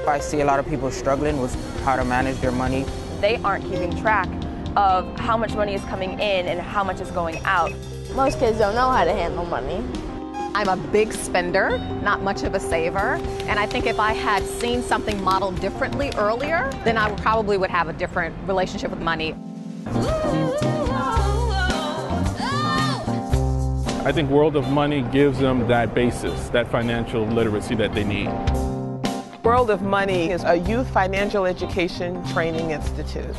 I see a lot of people struggling with how to manage their money. They aren't keeping track of how much money is coming in and how much is going out. Most kids don't know how to handle money. I'm a big spender, not much of a saver, and I think if I had seen something modeled differently earlier, then I probably would have a different relationship with money. I think World of Money gives them that basis, that financial literacy that they need. World of Money is a youth financial education training institute.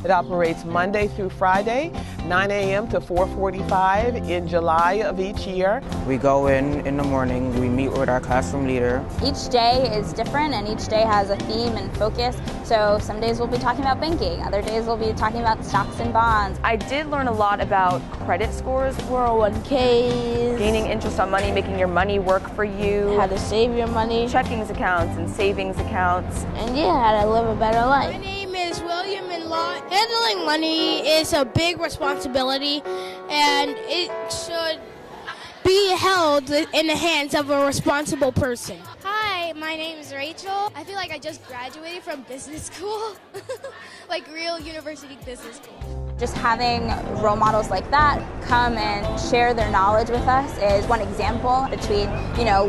It operates Monday through Friday, 9 a.m. to 4:45 in July of each year. We go in the morning, we meet with our classroom leader. Each day is different and each day has a theme and focus. So some days we'll be talking about banking, other days we'll be talking about stocks and bonds. I did learn a lot about credit scores, 401ks, gaining interest on money, making your money work for you, how to save your money, checkings accounts and savings accounts, and yeah, how to live a better life. My name is William Law. Handling money is a big responsibility, and it should be held in the hands of a responsible person. Hi, my name is Rachel. I feel like I just graduated from business school, like real university business school. Just having role models like that come and share their knowledge with us is one example between,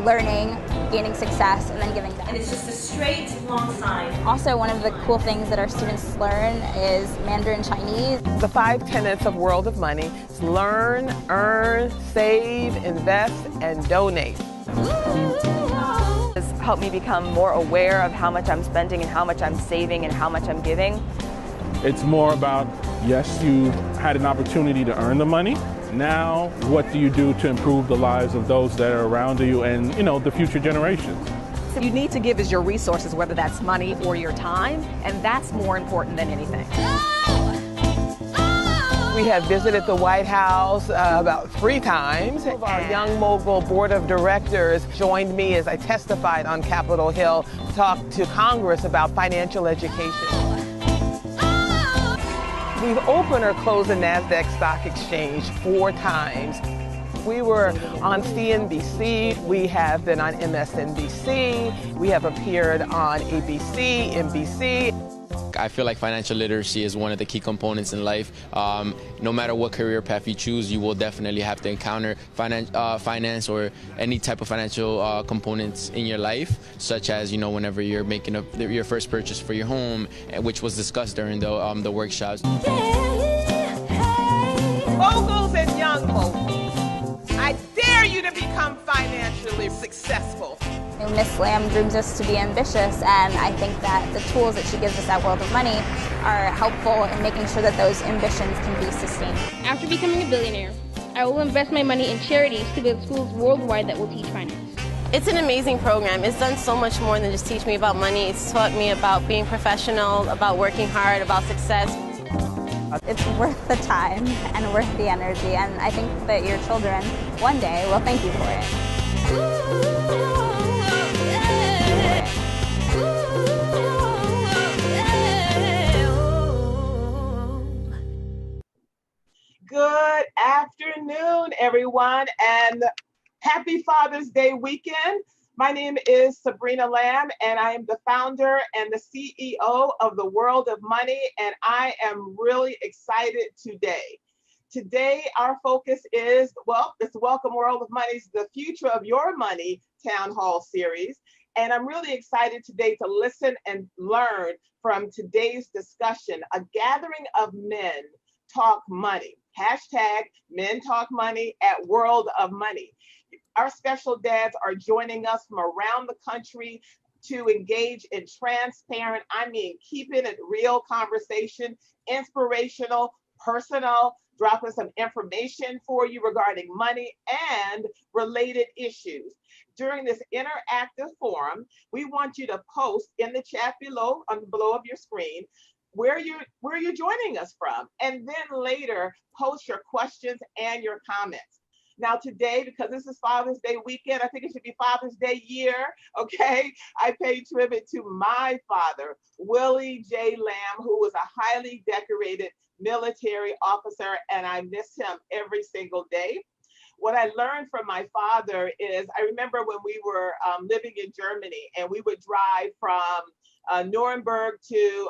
learning, gaining success, and then giving back. And it's just a straight long sign. Also, one of the cool things that our students learn is Mandarin Chinese. The 5 tenets of World of Money is learn, earn, save, invest, and donate. It's helped me become more aware of how much I'm spending and how much I'm saving and how much I'm giving. It's more about, yes, you had an opportunity to earn the money. Now, what do you do to improve the lives of those that are around you and, the future generations? You need to give us your resources, whether that's money or your time, and that's more important than anything. We have visited the White House about 3 times. Our Young Mogul Board of Directors joined me as I testified on Capitol Hill to talk to Congress about financial education. We've opened or closed the NASDAQ Stock Exchange 4 times. We were on CNBC, we have been on MSNBC, we have appeared on ABC, NBC. I feel like financial literacy is one of the key components in life. No matter what career path you choose, you will definitely have to encounter finance or any type of financial components in your life, such as, whenever you're making your first purchase for your home, which was discussed during the workshops. Moguls and young moguls, I dare you to become financially successful. Miss Lamb dreams us to be ambitious, and I think that the tools that she gives us at World of Money are helpful in making sure that those ambitions can be sustained. After becoming a billionaire, I will invest my money in charities to build schools worldwide that will teach finance. It's an amazing program. It's done so much more than just teach me about money. It's taught me about being professional, about working hard, about success. It's worth the time and worth the energy, and I think that your children one day will thank you for it. Good afternoon, everyone, and happy Father's Day weekend. My name is Sabrina Lamb, and I am the founder and the CEO of the World of Money, and I am really excited today. Today, our focus is, this Welcome World of Money's The Future of Your Money Town Hall Series, and I'm really excited today to listen and learn from today's discussion, a gathering of men talk money. Hashtag Men Talk Money at World of Money. Our special dads are joining us from around the country to engage in transparent, keeping it real conversation, inspirational, personal, dropping some information for you regarding money and related issues. During this interactive forum, we want you to post in the chat below of your screen where you're joining us from, and then later post your questions and your comments. Now today, because this is Father's Day weekend, I think it should be Father's Day year, okay? I pay tribute to my father, Willie J. Lamb, who was a highly decorated military officer, and I miss him every single day. What I learned from my father is, I remember when we were living in Germany, and we would drive from Nuremberg to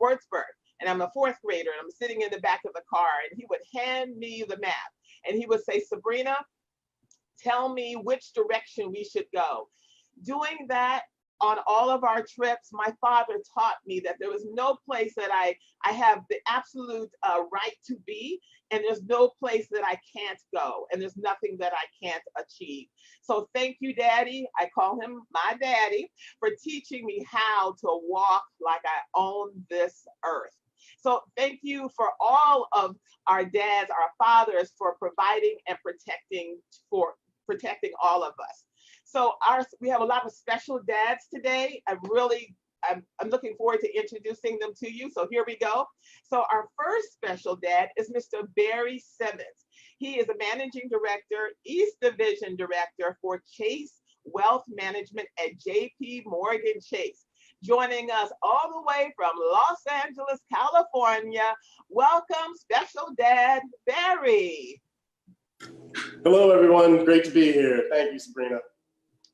Würzburg, and I'm a fourth grader, and I'm sitting in the back of the car, and he would hand me the map, and he would say, Sabrina, tell me which direction we should go. Doing that on all of our trips, my father taught me that there was no place that I have the absolute right to be, and there's no place that I can't go, and there's nothing that I can't achieve. So thank you, Daddy. I call him my daddy, for teaching me how to walk like I own this earth. So thank you for all of our dads, our fathers, for providing and protecting all of us. So we have a lot of special dads today. I'm looking forward to introducing them to you. So here we go. So our first special dad is Mr. Barry Simmons. He is a managing director, East Division director for Chase Wealth Management at JP Morgan Chase. Joining us all the way from Los Angeles, California. Welcome, special dad, Barry. Hello, everyone. Great to be here. Thank you, Sabrina.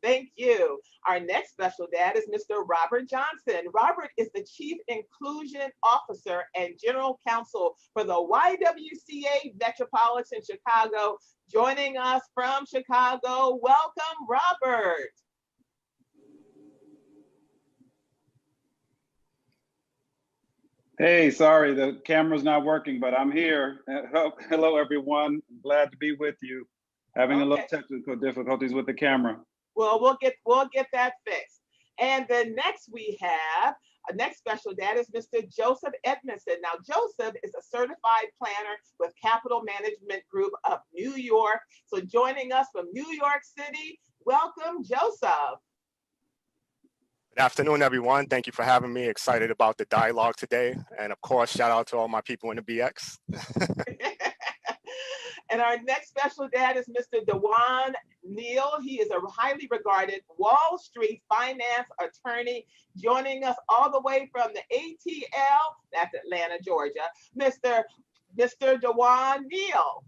Thank you. Our next special dad is Mr. Robert Johnson. Robert is the Chief Inclusion Officer and General Counsel for the YWCA Metropolitan Chicago. Joining us from Chicago, welcome, Robert. Hey, sorry, the camera's not working, but I'm here. Hello, everyone. I'm glad to be with you. Having a little technical difficulties with the camera. Well, we'll get that fixed. And then next we have, our next special dad is Mr. Joseph Edmondson. Now, Joseph is a certified planner with Capital Management Group of New York. So joining us from New York City, welcome, Joseph. Good afternoon, everyone. Thank you for having me. Excited about the dialogue today. And of course, shout out to all my people in the BX. And our next special dad is Mr. Dewan Neal. He is a highly regarded Wall Street finance attorney, joining us all the way from the ATL, that's Atlanta, Georgia, Mr. Dewan Neal.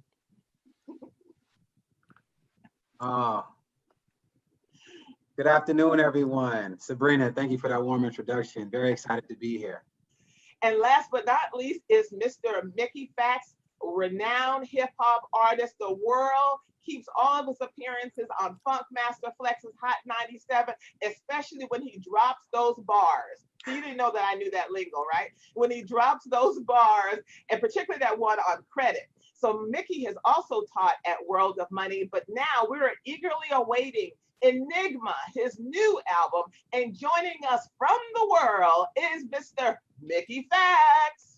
Good afternoon, everyone. Sabrina, thank you for that warm introduction. Very excited to be here. And last but not least is Mr. Mickey Fax, renowned hip hop artist. The world keeps all of his appearances on Funk Master Flex's Hot 97, especially when he drops those bars. So you didn't know that I knew that lingo, right? When he drops those bars, and particularly that one on Credit. So Mickey has also taught at World of Money, but now we're eagerly awaiting Enigma, his new album. And joining us from the world is Mr. Mickey Fax.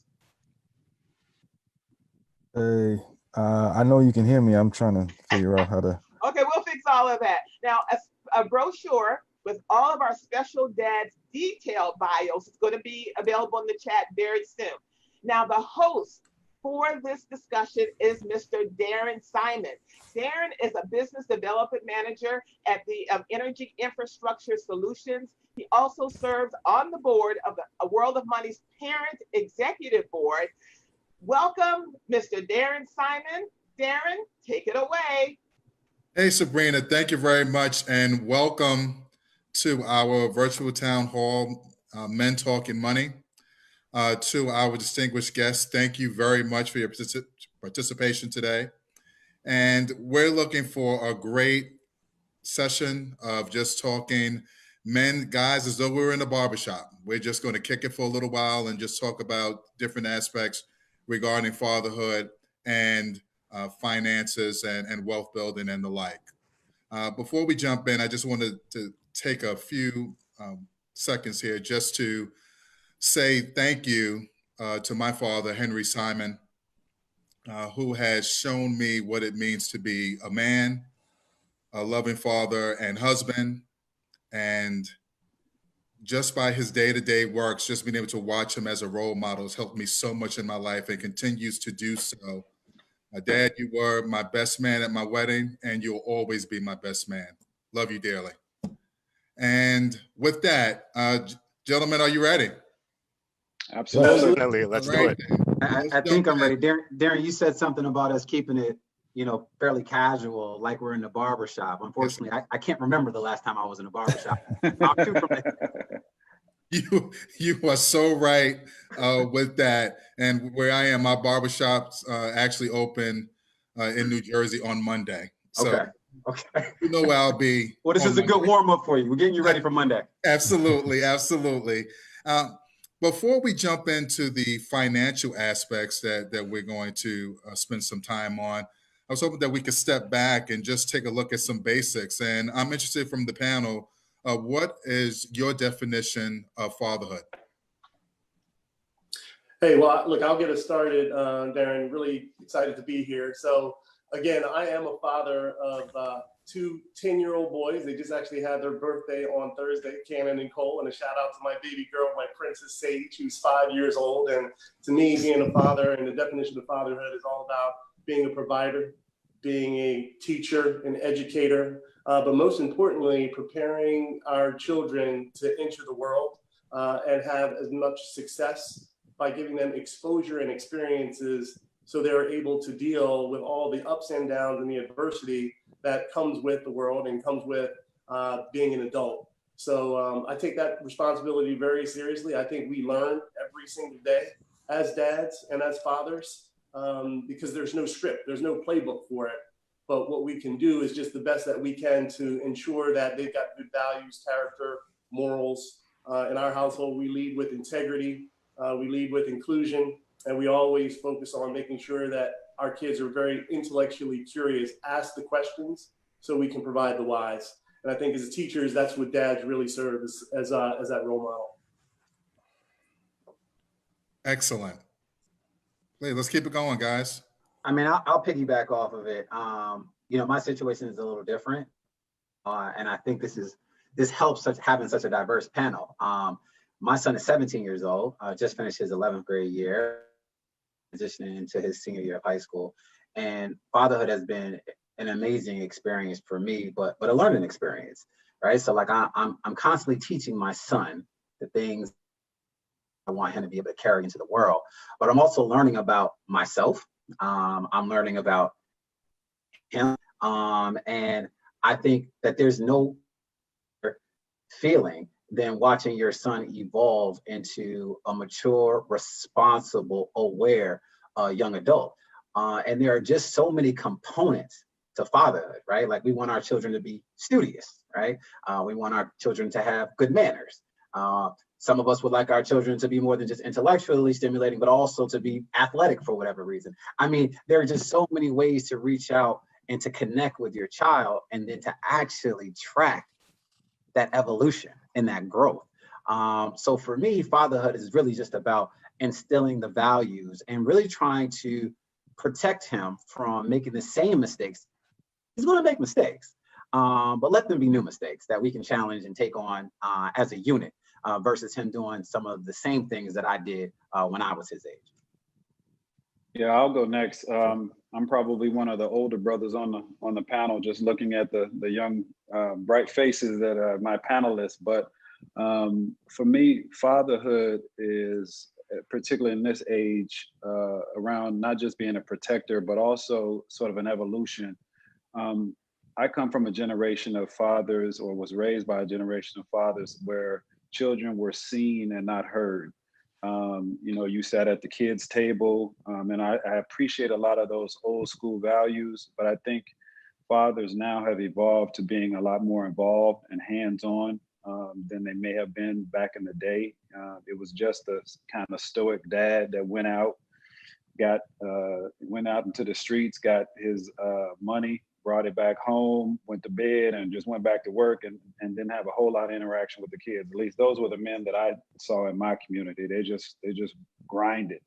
Hey, I know you can hear me. I'm trying to figure out how to. Okay, we'll fix all of that. Now, a brochure with all of our special dads' detailed bios is going to be available in the chat very soon. Now, the host for this discussion is Mr. Darren Simon. Darren is a business development manager at the Energy Infrastructure Solutions. He also serves on the board of the World of Money's parent executive board. Welcome, Mr. Darren Simon. Darren, take it away. Hey, Sabrina, thank you very much, and welcome to our virtual town hall, Men Talking Money. To our distinguished guests, thank you very much for your participation today. And we're looking for a great session of just talking men, guys, as though we were in a barbershop. We're just going to kick it for a little while and just talk about different aspects regarding fatherhood and finances and wealth building and the like. Before we jump in, I just wanted to take a few seconds here just to say thank you to my father, Henry Simon, who has shown me what it means to be a man, a loving father and husband, and just by his day-to-day works, just being able to watch him as a role model has helped me so much in my life and continues to do so. Dad, you were my best man at my wedding, and you'll always be my best man. Love you dearly. And with that, gentlemen, are you ready? Absolutely. Let's do it. I think I'm ready. Darren, you said something about us keeping it, fairly casual, like we're in the barber shop. Unfortunately, I can't remember the last time I was in a barber shop. You are so right with that. And where I am, my barbershops actually open in New Jersey on Monday. So okay. You know where I'll be. Well, this is a good warm up for you. We're getting you ready for Monday. Absolutely, absolutely. Before we jump into the financial aspects that we're going to spend some time on, I was hoping that we could step back and just take a look at some basics. And I'm interested from the panel, what is your definition of fatherhood? Hey, well, look, I'll get us started, Darren. Really excited to be here. So again, I am a father of two 10-year-old boys. They just actually had their birthday on Thursday, Cannon and Cole, and a shout out to my baby girl, my princess Sage, who's 5 years old. And to me, being a father and the definition of fatherhood is all about being a provider, being a teacher, an educator, but most importantly, preparing our children to enter the world and have as much success by giving them exposure and experiences so they're able to deal with all the ups and downs and the adversity that comes with the world and comes with being an adult. So I take that responsibility very seriously. I think we learn every single day as dads and as fathers because there's no script, there's no playbook for it. But what we can do is just the best that we can to ensure that they've got good values, character, morals. In our household, we lead with integrity, we lead with inclusion, and we always focus on making sure that our kids are very intellectually curious, ask the questions so we can provide the whys. And I think as teachers, that's what dads really serve as that role model. Excellent. Hey, let's keep it going, guys. I mean, I'll piggyback off of it. My situation is a little different. And I think this helps having such a diverse panel. My son is 17 years old, just finished his 11th grade year, transitioning into his senior year of high school. And fatherhood has been an amazing experience for me, but a learning experience, right? So like I'm constantly teaching my son the things I want him to be able to carry into the world, but I'm also learning about myself. I'm learning about him. And I think that there's no feeling than watching your son evolve into a mature, responsible, aware young adult. And there are just so many components to fatherhood, right? Like we want our children to be studious, right? We want our children to have good manners. Some of us would like our children to be more than just intellectually stimulating, but also to be athletic for whatever reason. I mean, there are just so many ways to reach out and to connect with your child and then to actually track that evolution and that growth. So for me, fatherhood is really just about instilling the values and really trying to protect him from making the same mistakes. He's going to make mistakes, but let them be new mistakes that we can challenge and take on as a unit. Versus him doing some of the same things that I did when I was his age. Yeah, I'll go next. I'm probably one of the older brothers on the panel, just looking at the young, bright faces that are my panelists. But for me, fatherhood is, particularly in this age, around not just being a protector, but also sort of an evolution. I come from a generation of fathers, or was raised by a generation of fathers where children were seen and not heard. You sat at the kids' table, and I appreciate a lot of those old school values, but I think fathers now have evolved to being a lot more involved and hands-on than they may have been back in the day. It was just a kind of stoic dad that went out into the streets, got his money, brought it back home, went to bed, and just went back to work and didn't have a whole lot of interaction with the kids. At least those were the men that I saw in my community. They just grinded.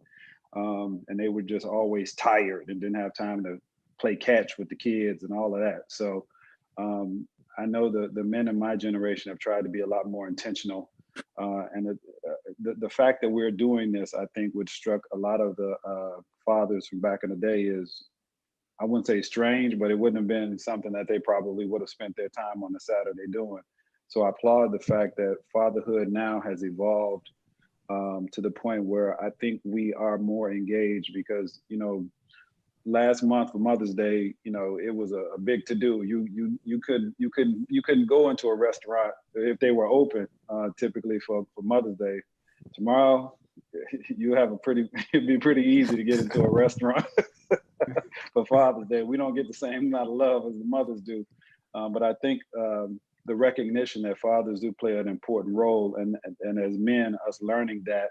And they were just always tired and didn't have time to play catch with the kids and all of that. So I know the men in my generation have tried to be a lot more intentional. And the fact that we're doing this, I think, which struck a lot of the fathers from back in the day is, I wouldn't say strange, but it wouldn't have been something that they probably would have spent their time on a Saturday doing. So I applaud the fact that fatherhood now has evolved to the point where I think we are more engaged because, last month for Mother's Day, you know, it was a big to do. You couldn't go into a restaurant if they were open, typically for Mother's Day. Tomorrow, you have it'd be pretty easy to get into a restaurant for Father's Day. We don't get the same amount of love as the mothers do. But I think the recognition that fathers do play an important role, and as men, us learning that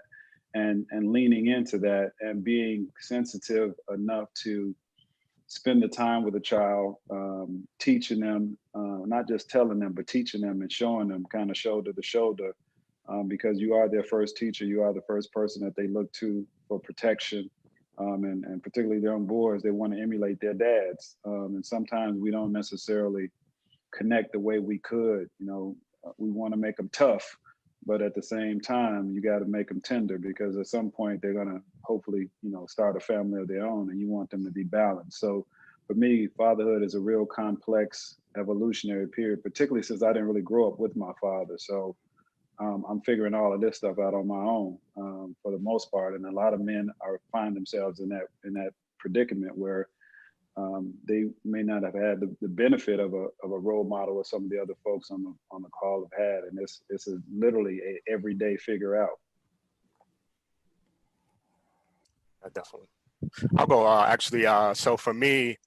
and leaning into that and being sensitive enough to spend the time with a child, teaching them, not just telling them, but teaching them and showing them kind of shoulder to shoulder, because you are their first teacher. You are the first person that they look to for protection. And particularly young boys, they want to emulate their dads. And sometimes we don't necessarily connect the way we could. You know, we want to make them tough, but at the same time, you got to make them tender, because at some point they're going to hopefully, you know, start a family of their own, and you want them to be balanced. So for me, fatherhood is a real complex evolutionary period, particularly since I didn't really grow up with my father. So I'm figuring all of this stuff out on my own for the most part. And a lot of men find themselves in that predicament where they may not have had the benefit of a role model or some of the other folks on the call have had. And this is literally a everyday figure out. Definitely. I'll go actually. So for me,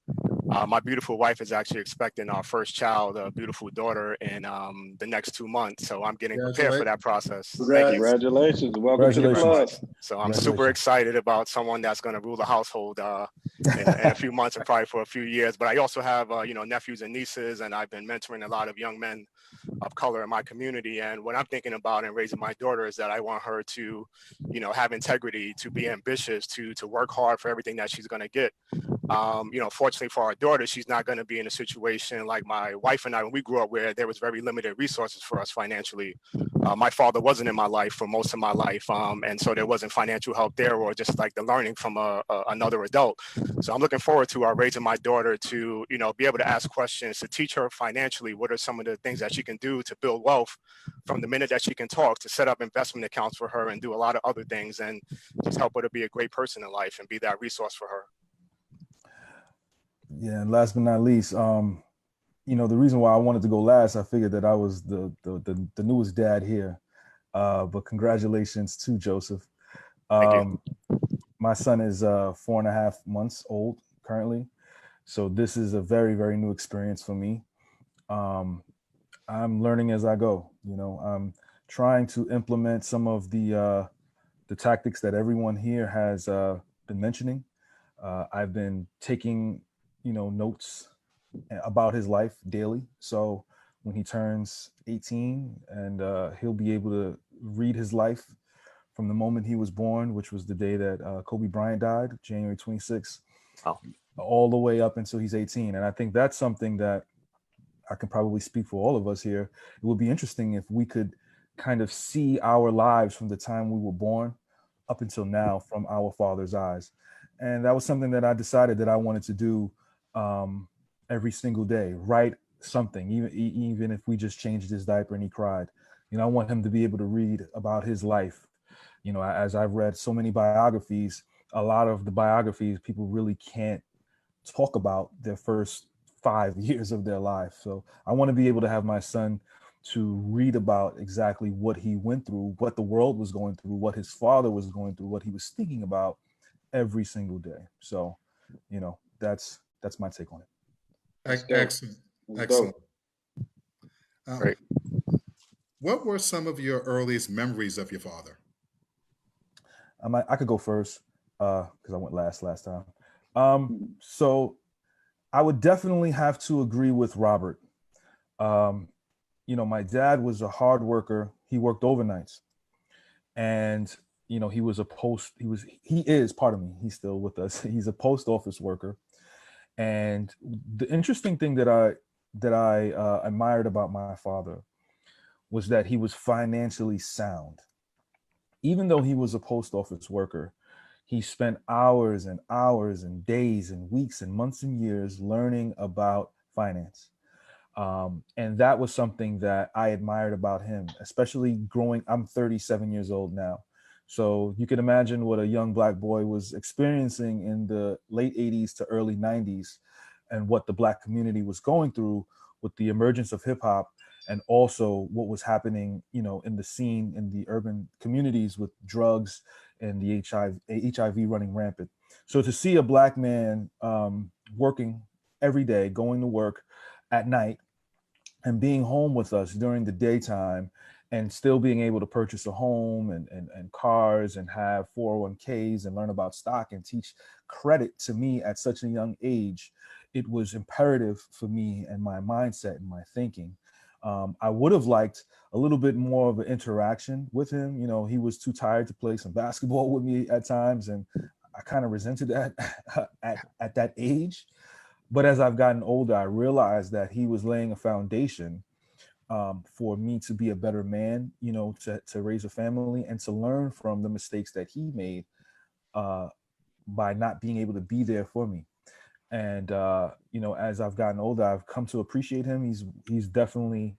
my beautiful wife is actually expecting our first child, a beautiful daughter, in the next 2 months. So I'm getting prepared for that process. Congratulations. Welcome to the club. So I'm super excited about someone that's going to rule the household in a few months and probably for a few years. But I also have, nephews and nieces, and I've been mentoring a lot of young men of color in my community. And what I'm thinking about in raising my daughter is that I want her to, have integrity, to be ambitious, to work hard for everything that she's going to get. Fortunately for our daughter, she's not going to be in a situation like my wife and I, when we grew up, where there was very limited resources for us financially. My father wasn't in my life for most of my life. And so there wasn't financial help there, or just like the learning from another adult. So I'm looking forward to raising my daughter to, be able to ask questions, to teach her financially what are some of the things that she can do to build wealth from the minute that she can talk, to set up investment accounts for her and do a lot of other things, and just help her to be a great person in life and be that resource for her. Yeah, and last but not least, the reason why I wanted to go last, I figured that I was the newest dad here, but congratulations to Joseph. Thank you. My son is 4.5 months old currently, so this is a very, very new experience for me. I'm learning as I go. I'm trying to implement some of the tactics that everyone here has been mentioning. I've been taking notes about his life daily. So when he turns 18, and he'll be able to read his life from the moment he was born, which was the day that Kobe Bryant died, January 26th, all the way up until he's 18. And I think that's something that I can probably speak for all of us here. It would be interesting if we could kind of see our lives from the time we were born up until now from our father's eyes. And that was something that I decided that I wanted to do every single day, write something, even if we just changed his diaper and he cried. I want him to be able to read about his life. As I've read so many biographies, a lot of the biographies, people really can't talk about their first 5 years of their life. So I want to be able to have my son to read about exactly what he went through, what the world was going through, what his father was going through, what he was thinking about every single day. So, that's my take on it. Excellent. Great. What were some of your earliest memories of your father? I could go first because I went last time. So I would definitely have to agree with Robert. My dad was a hard worker. He worked overnights, and he he's still with us. He's a post office worker. And the interesting thing that I admired about my father was that he was financially sound. Even though he was a post office worker, he spent hours and hours and days and weeks and months and years learning about finance. And that was something that I admired about him, especially I'm 37 years old now. So you can imagine what a young Black boy was experiencing in the late 80s to early 90s, and what the Black community was going through with the emergence of hip hop, and also what was happening, in the scene in the urban communities with drugs and the HIV running rampant. So to see a Black man working every day, going to work at night, and being home with us during the daytime, and still being able to purchase a home and cars and have 401ks and learn about stock and teach credit to me at such a young age, it was imperative for me and my mindset and my thinking. I would have liked a little bit more of an interaction with him. He was too tired to play some basketball with me at times, and I kind of resented that at that age. But as I've gotten older, I realized that he was laying a foundation for me to be a better man, to raise a family and to learn from the mistakes that he made by not being able to be there for me. And, as I've gotten older, I've come to appreciate him. He's definitely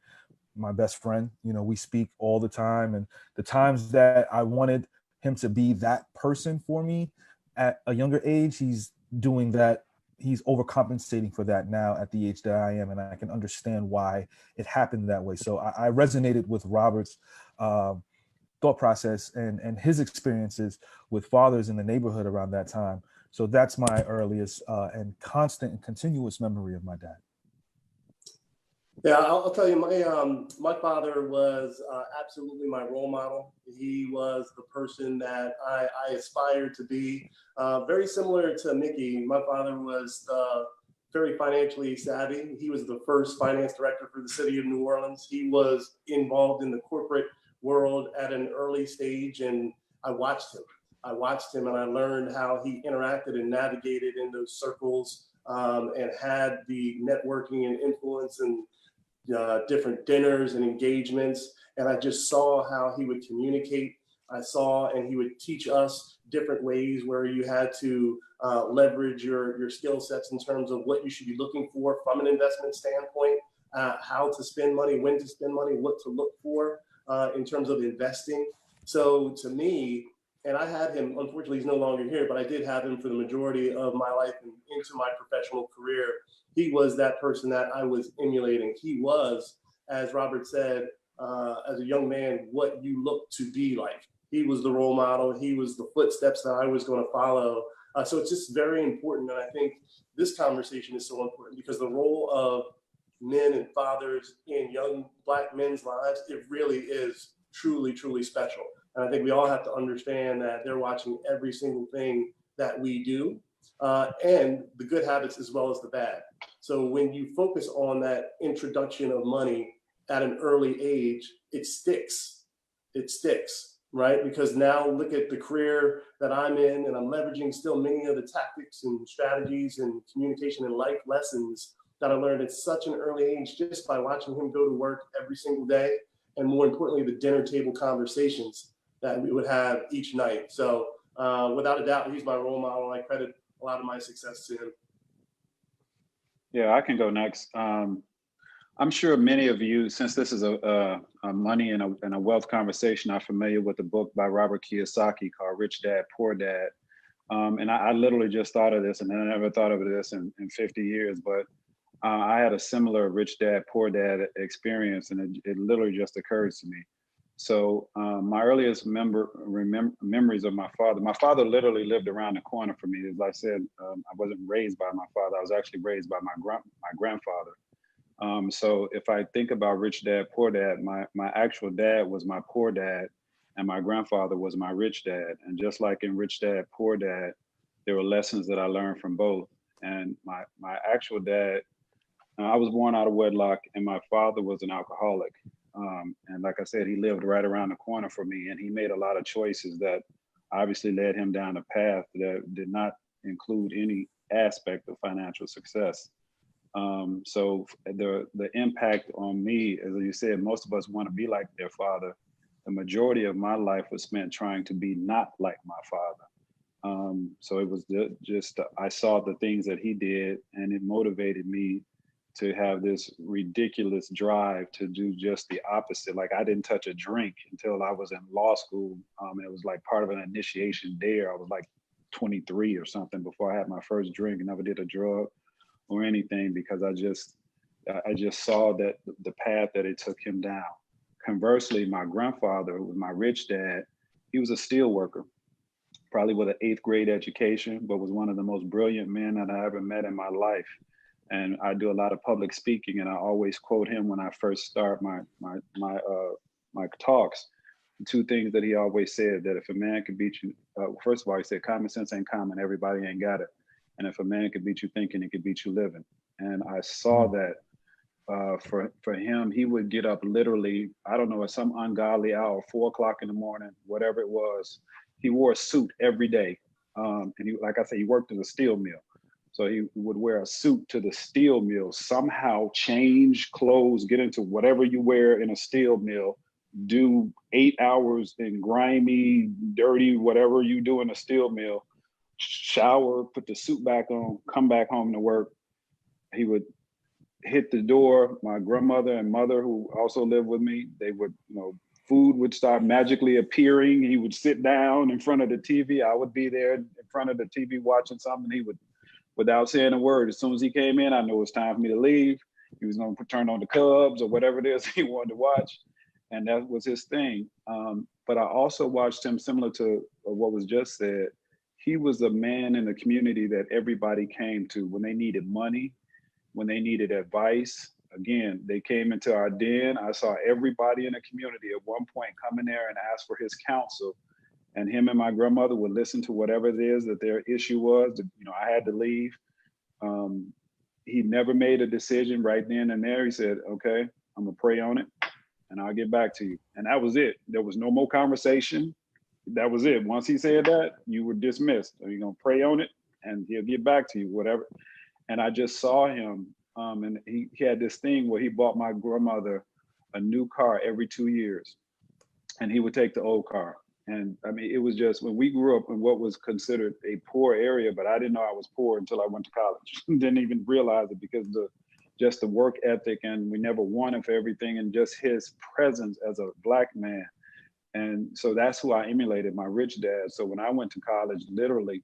my best friend. We speak all the time, and the times that I wanted him to be that person for me at a younger age, he's doing that. He's overcompensating for that now at the age that I am, and I can understand why it happened that way. So I resonated with Robert's thought process and his experiences with fathers in the neighborhood around that time. So that's my earliest and constant and continuous memory of my dad. Yeah, I'll tell you, my father was absolutely my role model. He was the person that I aspired to be. Very similar to Mickey, my father was very financially savvy. He was the first finance director for the city of New Orleans. He was involved in the corporate world at an early stage, and I watched him and I learned how he interacted and navigated in those circles, and had the networking and influence and different dinners and engagements. And I just saw how he would communicate. I saw, and he would teach us different ways where you had to leverage your skill sets in terms of what you should be looking for from an investment standpoint, how to spend money, when to spend money, what to look for in terms of investing. So to me, and I had him, unfortunately he's no longer here, but I did have him for the majority of my life and into my professional career. He was that person that I was emulating. He was, as Robert said, as a young man, what you look to be like. He was the role model. He was the footsteps that I was going to follow. So it's just very important. And I think this conversation is so important because the role of men and fathers in young Black men's lives, it really is truly, truly special. And I think we all have to understand that they're watching every single thing that we do, and the good habits as well as the bad. So when you focus on that introduction of money at an early age, it sticks, right? Because now look at the career that I'm in, and I'm leveraging still many of the tactics and strategies and communication and life lessons that I learned at such an early age just by watching him go to work every single day. And more importantly, the dinner table conversations that we would have each night. So without a doubt, he's my role model. I credit a lot of my success to him. Yeah, I can go next. I'm sure many of you, since this is a money and a wealth conversation, are familiar with the book by Robert Kiyosaki called Rich Dad, Poor Dad. And I literally just thought of this, and I never thought of this in 50 years, but I had a similar Rich Dad, Poor Dad experience, and it literally just occurred to me. So my earliest memories of my father literally lived around the corner from me. As I said, I wasn't raised by my father. I was actually raised by my grandfather. So if I think about Rich Dad, Poor Dad, my actual dad was my poor dad, and my grandfather was my rich dad. And just like in Rich Dad, Poor Dad, there were lessons that I learned from both. And my actual dad, I was born out of wedlock, and my father was an alcoholic. And like I said, he lived right around the corner from me, and he made a lot of choices that obviously led him down a path that did not include any aspect of financial success. So the impact on me, as you said, most of us want to be like their father. The majority of my life was spent trying to be not like my father. So it was just, I saw the things that he did, and it motivated me to have this ridiculous drive to do just the opposite. Like I didn't touch a drink until I was in law school. It was like part of an initiation there. I was like 23 or something before I had my first drink. Never did a drug or anything because I just saw that the path that it took him down. Conversely, my grandfather, who was my rich dad, he was a steel worker, probably with an 8th grade education, but was one of the most brilliant men that I ever met in my life. And I do a lot of public speaking, and I always quote him when I first start my talks. The 2 things that he always said, that if a man could beat you, first of all, he said, common sense ain't common, everybody ain't got it. And if a man could beat you thinking, he could beat you living. And I saw that for him, he would get up literally, I don't know, at some ungodly hour, 4 o'clock in the morning, whatever it was. He wore a suit every day. And he, like I said, he worked in a steel mill. So he would wear a suit to the steel mill, somehow change clothes, get into whatever you wear in a steel mill, do 8 hours in grimy, dirty, whatever you do in a steel mill, shower, put the suit back on, come back home to work. He would hit the door. My grandmother and mother, who also lived with me, they would, food would start magically appearing. He would sit down in front of the TV. I would be there in front of the TV watching something. He would, without saying a word, as soon as he came in, I knew it was time for me to leave. He was going to turn on the Cubs or whatever it is he wanted to watch. And that was his thing. But I also watched him, similar to what was just said. He was a man in the community that everybody came to when they needed money, when they needed advice. Again, they came into our den. I saw everybody in the community at one point come in there and ask for his counsel. And him and my grandmother would listen to whatever it is that their issue was. I had to leave. He never made a decision right then and there. He said, okay, I'm gonna pray on it and I'll get back to you. And that was it. There was no more conversation. That was it. Once he said that, you were dismissed. You're gonna pray on it and he'll get back to you, whatever. And I just saw him, and he had this thing where he bought my grandmother a new car every 2 years, and he would take the old car. And I mean, it was just, when we grew up in what was considered a poor area, but I didn't know I was poor until I went to college. Didn't even realize it because just the work ethic, and we never wanted for everything, and just his presence as a Black man. And so that's who I emulated, my rich dad. So when I went to college, literally,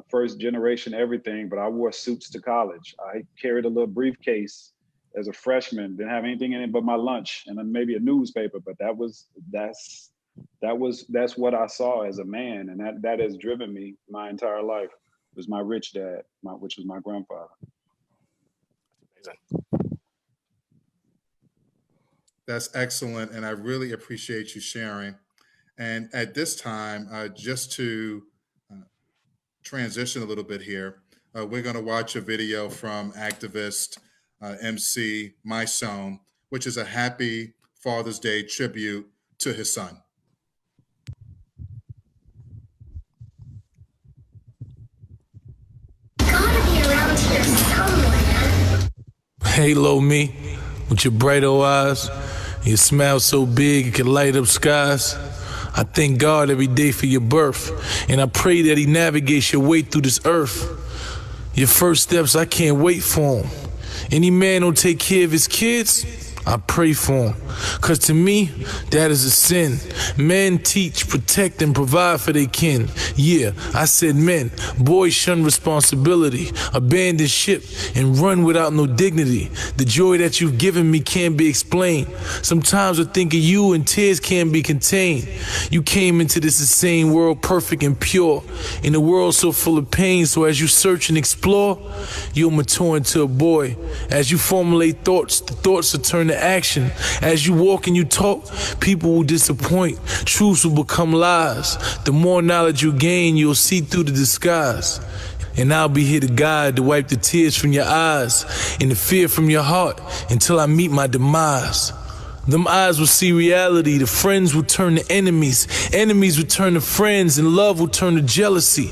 first generation everything, but I wore suits to college. I carried a little briefcase as a freshman, didn't have anything in it but my lunch and then maybe a newspaper, but that's what I saw as a man, and that has driven me my entire life. It was my rich dad, which was my grandfather. That's excellent, and I really appreciate you sharing. And at this time, just to transition a little bit here, we're going to watch a video from activist MC Mysone, which is a happy Father's Day tribute to his son. Halo me with your bright old eyes. Your smile so big it can light up skies. I thank God every day for your birth, and I pray that he navigates your way through this earth. Your first steps, I can't wait for them. Any man don't take care of his kids, I pray for him. Cause to me, that is a sin. Men teach, protect, and provide for their kin. Yeah, I said men. Boys shun responsibility, abandon ship, and run without no dignity. The joy that you've given me can't be explained. Sometimes I think of you and tears can't be contained. You came into this insane world perfect and pure, in a world so full of pain. So as you search and explore, you'll mature into a boy. As you formulate thoughts, the thoughts will turn to action. As you walk and you talk, people will disappoint. Truths will become lies. The more knowledge you gain, you'll see through the disguise. And I'll be here to guide, to wipe the tears from your eyes and the fear from your heart until I meet my demise. Them eyes will see reality. The friends will turn to enemies. Enemies will turn to friends, and love will turn to jealousy.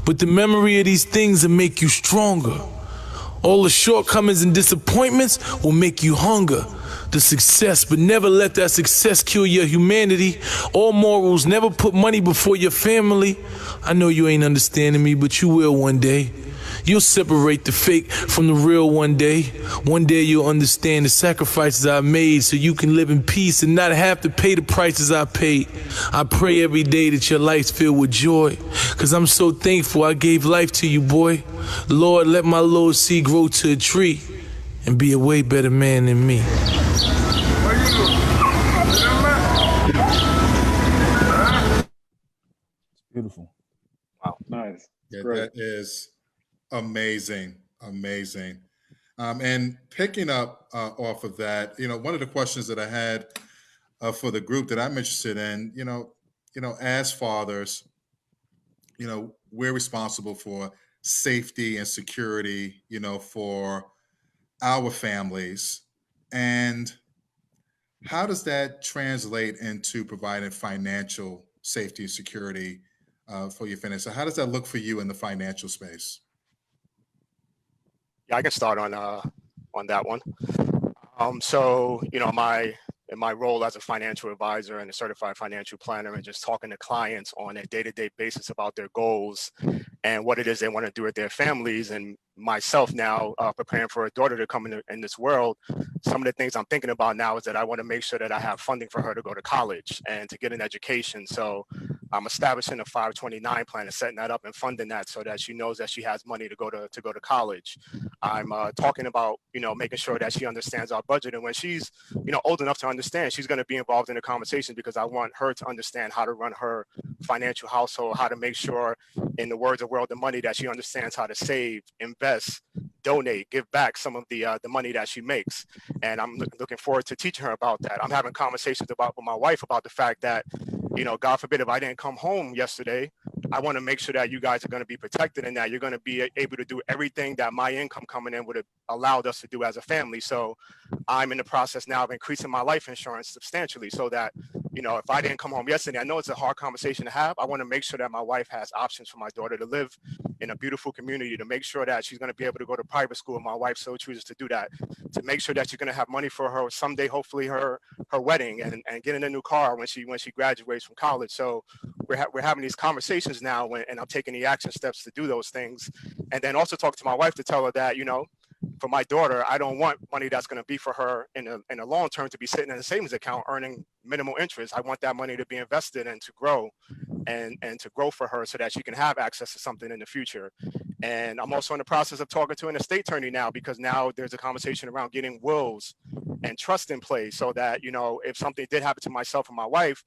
But the memory of these things will make you stronger. All the shortcomings and disappointments will make you hunger the success, but never let that success kill your humanity. All morals, never put money before your family. I know you ain't understanding me, but you will one day. You'll separate the fake from the real one day. One day you'll understand the sacrifices I made so you can live in peace and not have to pay the prices I paid. I pray every day that your life's filled with joy, cause I'm so thankful I gave life to you, boy. Lord, let my little seed grow to a tree and be a way better man than me. Beautiful. Wow, nice. Yeah, Great. that is amazing, amazing. And picking up off of that, one of the questions that I had for the group that I'm interested in, as fathers, we're responsible for safety and security, for our families. And how does that translate into providing financial safety and security for your finances? So how does that look for you in the financial space? Yeah, I can start on that one. So, in my role as a financial advisor and a certified financial planner, and just talking to clients on a day-to-day basis about their goals and what it is they want to do with their families, and myself now preparing for a daughter to come in this world, some of the things I'm thinking about now is that I want to make sure that I have funding for her to go to college and to get an education. So I'm establishing a 529 plan and setting that up and funding that so that she knows that she has money to go to college. I'm talking about, making sure that she understands our budget. And when she's, old enough to understand, she's going to be involved in the conversation, because I want her to understand how to run her financial household, how to make sure, in the words of World of Money, that she understands how to save, invest, donate, give back some of the money that she makes. And I'm looking forward to teaching her about that. I'm having conversations with my wife about the fact that, God forbid, if I didn't come home yesterday, I want to make sure that you guys are going to be protected and that you're going to be able to do everything that my income coming in would have allowed us to do as a family. So I'm in the process now of increasing my life insurance substantially so that, if I didn't come home yesterday, I know it's a hard conversation to have. I want to make sure that my wife has options for my daughter to live in a beautiful community, to make sure that she's going to be able to go to private school, and my wife so chooses to do that, to make sure that she's going to have money for her someday, hopefully her wedding, and getting a new car when she graduates from college. So we're having these conversations now, and I'm taking the action steps to do those things. And then also talk to my wife to tell her that, for my daughter, I don't want money that's going to be for her in a long term to be sitting in a savings account earning minimal interest. I want that money to be invested and to grow and to grow for her so that she can have access to something in the future. And I'm also in the process of talking to an estate attorney now, because now there's a conversation around getting wills and trust in place so that, if something did happen to myself and my wife,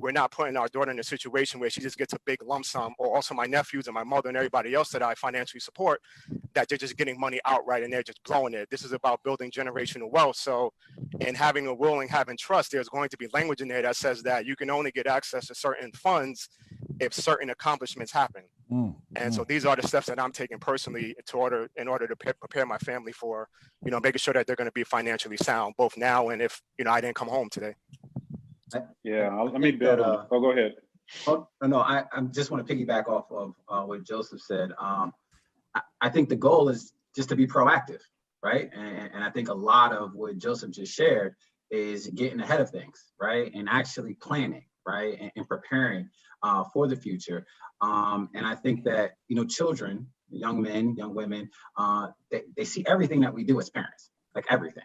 we're not putting our daughter in a situation where she just gets a big lump sum, or also my nephews and my mother and everybody else that I financially support, that they're just getting money outright and they're just blowing it. This is about building generational wealth. So in having a will and having trust, there's going to be language in there that says that you can only get access to certain funds if certain accomplishments happen. And so these are the steps that I'm taking personally in order to prepare my family for, making sure that they're going to be financially sound, both now and if, I didn't come home today. Yeah, let me build on. Oh, go ahead. Oh, no, I just want to piggyback off of what Joseph said. I think the goal is just to be proactive, right? And I think a lot of what Joseph just shared is getting ahead of things, right? And actually planning, right? And preparing for the future. And I think that, children, young men, young women, they see everything that we do as parents, like everything.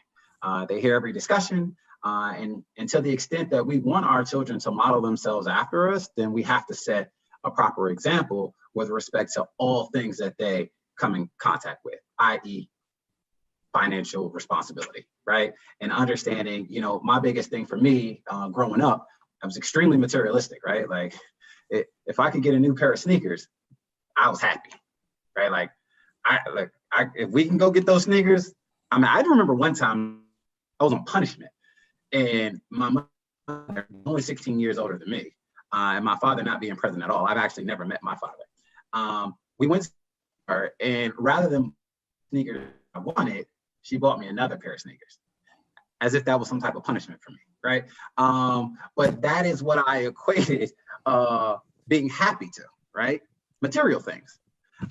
They hear every discussion. And to the extent that we want our children to model themselves after us, then we have to set a proper example with respect to all things that they come in contact with, i.e. financial responsibility, right? And understanding, my biggest thing for me growing up, I was extremely materialistic, right? Like if I could get a new pair of sneakers, I was happy, right? If we can go get those sneakers, I remember one time I was on punishment. And my mother, only 16 years older than me, and my father not being present at all. I've actually never met my father. We went to her, and rather than sneakers I wanted, she bought me another pair of sneakers, as if that was some type of punishment for me, right? But that is what I equated being happy to, right? Material things.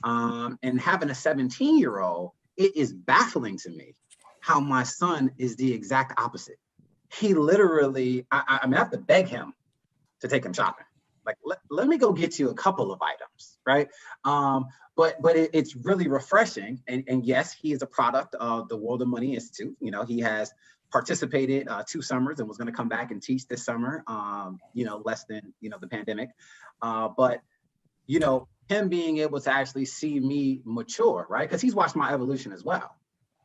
And having a 17-year-old, it is baffling to me how my son is the exact opposite. He literally, I have to beg him to take him shopping, Like, let me go get you a couple of items, right? But it's really refreshing. And yes, he is a product of the World of Money Institute. You know, he has participated 2 summers and was going to come back and teach this summer, you know, less than, you know, the pandemic. But, you know, him being able to actually see me mature, right? Because he's watched my evolution as well,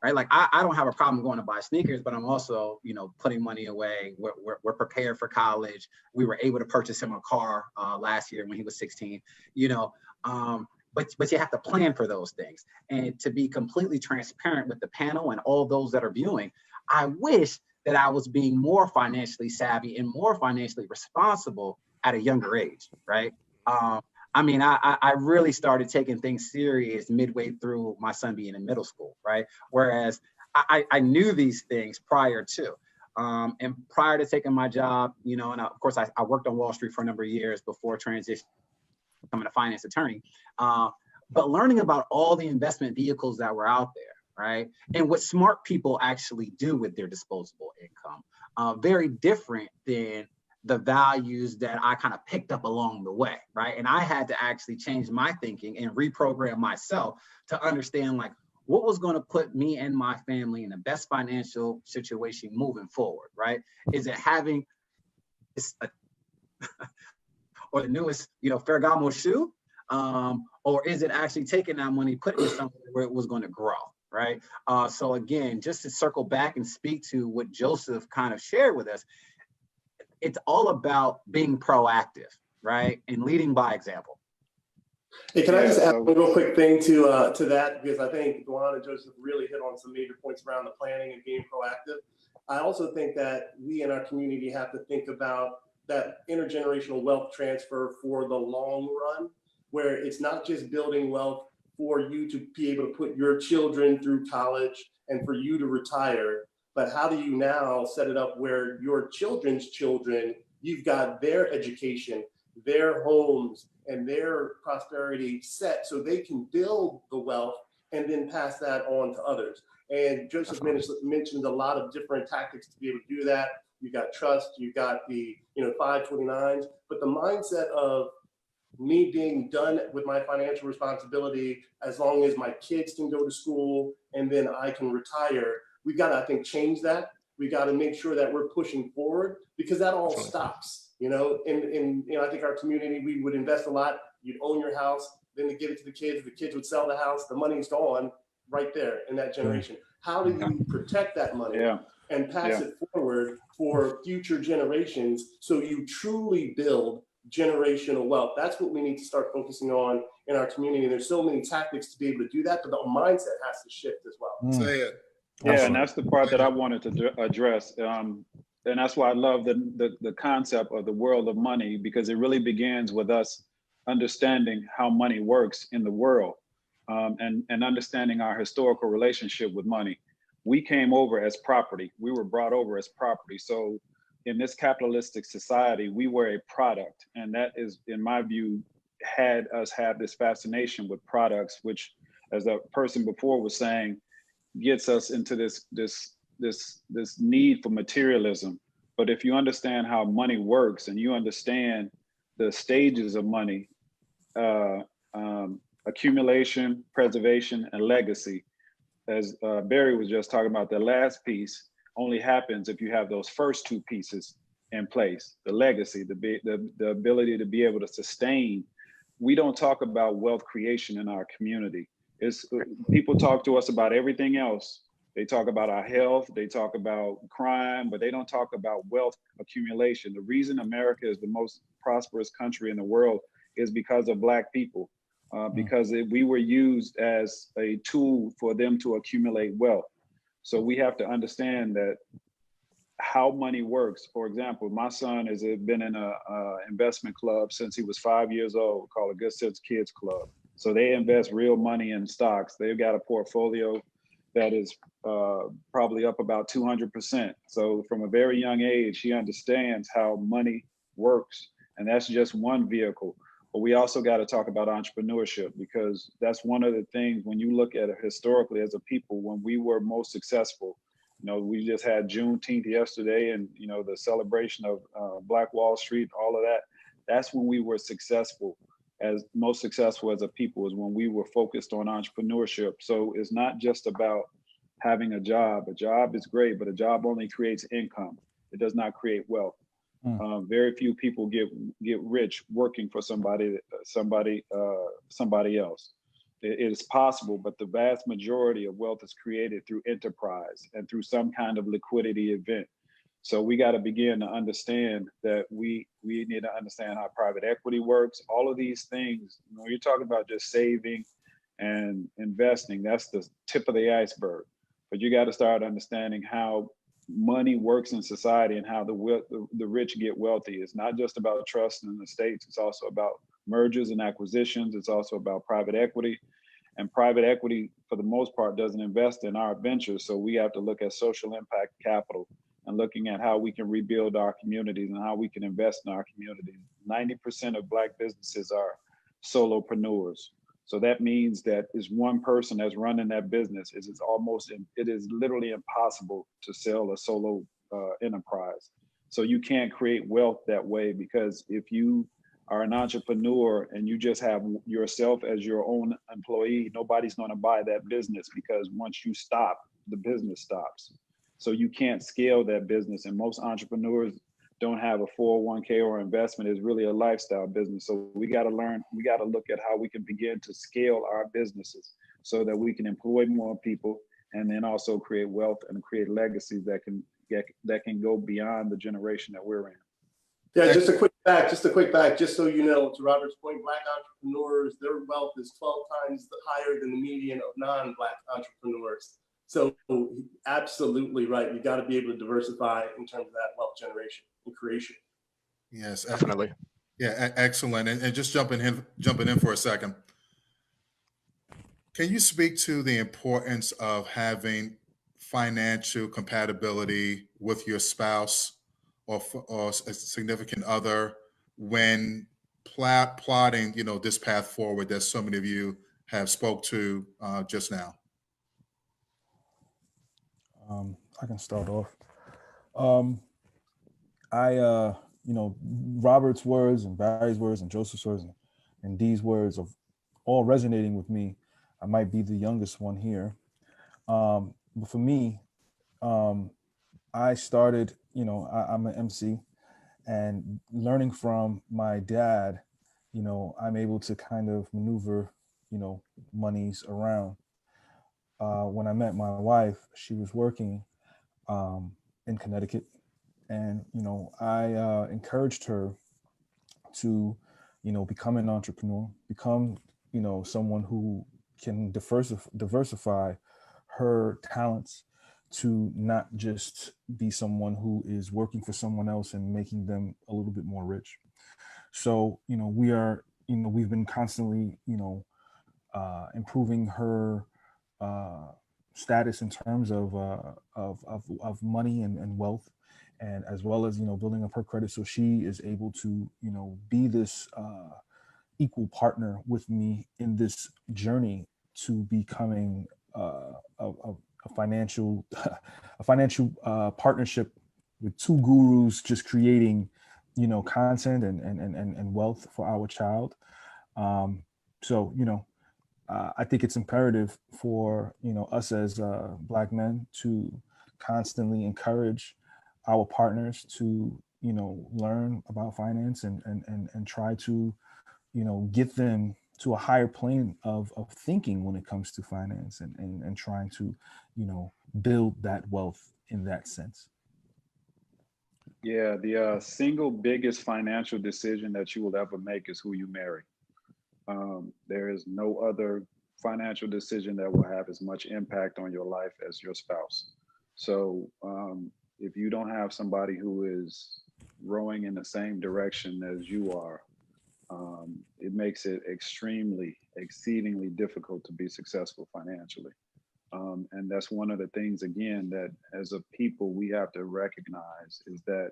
right? Like, I don't have a problem going to buy sneakers, but I'm also, you know, putting money away. We're prepared for college. We were able to purchase him a car last year when he was 16, you know. But you have to plan for those things. And to be completely transparent with the panel and all those that are viewing, I wish that I was being more financially savvy and more financially responsible at a younger age, right? I mean, I really started taking things serious midway through my son being in middle school, right? Whereas I knew these things prior to. And prior to taking my job, you know, and of course I worked on Wall Street for a number of years before transition, becoming a finance attorney. But learning about all the investment vehicles that were out there, right? And what smart people actually do with their disposable income, very different than the values that I kind of picked up along the way, right? And I had to actually change my thinking and reprogram myself to understand, like, what was going to put me and my family in the best financial situation moving forward, right? Is it having or the newest, you know, Ferragamo shoe? Or is it actually taking that money, putting it somewhere where it was going to grow, right? So again, just to circle back and speak to what Joseph kind of shared with us, it's all about being proactive, right? And leading by example. Hey, can I just add a real quick thing to that? Because I think Duan and Joseph really hit on some major points around the planning and being proactive. I also think that we in our community have to think about that intergenerational wealth transfer for the long run, where it's not just building wealth for you to be able to put your children through college and for you to retire, but how do you now set it up where your children's children, you've got their education, their homes, and their prosperity set so they can build the wealth and then pass that on to others. And Joseph mentioned a lot of different tactics to be able to do that. You got trust, you got the 529s, but the mindset of me being done with my financial responsibility as long as my kids can go to school and then I can retire, we've got to, I think, change that. We got to make sure that we're pushing forward because that all stops, you know, in I think our community, we would invest a lot. You'd own your house, then to give it to the kids would sell the house, the money's gone right there in that generation. How do you protect that money and pass it forward for future generations so you truly build generational wealth? That's what we need to start focusing on in our community. And there's so many tactics to be able to do that, but the mindset has to shift as well. Say it. Yeah, and that's the part that I wanted to address. And that's why I love the concept of the world of money, because it really begins with us understanding how money works in the world and understanding our historical relationship with money. We came over as property. We were brought over as property. So in this capitalistic society, we were a product. And that is, in my view, had us have this fascination with products, which, as the person before was saying, gets us into this need for materialism. But if you understand how money works and you understand the stages of money, accumulation, preservation, and legacy, as Barry was just talking about, the last piece only happens if you have those first two pieces in place, the legacy, the ability to be able to sustain. We don't talk about wealth creation in our community. People talk to us about everything else. They talk about our health, they talk about crime, but they don't talk about wealth accumulation. The reason America is the most prosperous country in the world is because of Black people, because we were used as a tool for them to accumulate wealth. So we have to understand that how money works. For example, my son has been in a investment club since he was 5 years old, called a Good Sense Kids Club. So they invest real money in stocks. They've got a portfolio that is probably up about 200%. So from a very young age, he understands how money works. And that's just one vehicle. But we also got to talk about entrepreneurship, because that's one of the things when you look at it historically as a people, when we were most successful. You know, we just had Juneteenth yesterday and, you know, the celebration of Black Wall Street, all of that. That's when we were most successful as a people, is when we were focused on entrepreneurship. So it's not just about having a job. A job is great, but a job only creates income. It does not create wealth. Very few people get rich working for somebody else. It is possible, but the vast majority of wealth is created through enterprise and through some kind of liquidity event. So we got to begin to understand that we need to understand how private equity works. All of these things, you're talking about just saving and investing. That's the tip of the iceberg. But you got to start understanding how money works in society and how the rich get wealthy. It's not just about trust and estates. It's also about mergers and acquisitions. It's also about private equity. And private equity, for the most part, doesn't invest in our ventures. So we have to look at social impact capital and looking at how we can rebuild our communities and how we can invest in our communities. 90% of Black businesses are solopreneurs. So that means that it's one person that's running that business. It is literally impossible to sell a solo enterprise. So you can't create wealth that way, because if you are an entrepreneur and you just have yourself as your own employee, nobody's going to buy that business, because once you stop, the business stops. So you can't scale that business. And most entrepreneurs don't have a 401k or investment. Is really a lifestyle business. So we got to look at how we can begin to scale our businesses so that we can employ more people, and then also create wealth and create legacies that can go beyond the generation that we're in. Yeah, just a quick fact, just so you know, to Robert's point, Black entrepreneurs, their wealth is 12 times higher than the median of non-Black entrepreneurs. So absolutely right. You got to be able to diversify in terms of that wealth generation and creation. Yes, definitely. Yeah, excellent. And just jumping in for a second. Can you speak to the importance of having financial compatibility with your spouse or a significant other when plotting, this path forward that so many of you have spoke to just now? I can start off. Robert's words and Barry's words and Joseph's words and Dee's words of all resonating with me. I might be the youngest one here. But for me, I started, I'm an MC, and learning from my dad, I'm able to kind of maneuver, monies around. When I met my wife, she was working in Connecticut, and I encouraged her to become an entrepreneur, become someone who can diversify her talents to not just be someone who is working for someone else and making them a little bit more rich. So we've been constantly improving her status in terms of money and wealth, and as well as building up her credit, so she is able to be this equal partner with me in this journey to becoming a financial partnership with two gurus, just creating content and wealth for our child. I think it's imperative for us as Black men to constantly encourage our partners to learn about finance and try to get them to a higher plane of thinking when it comes to finance and trying to build that wealth in that sense. Yeah, the single biggest financial decision that you will ever make is who you marry. There is no other financial decision that will have as much impact on your life as your spouse. So if you don't have somebody who is rowing in the same direction as you are, it makes it exceedingly difficult to be successful financially. And that's one of the things, again, that as a people, we have to recognize is that,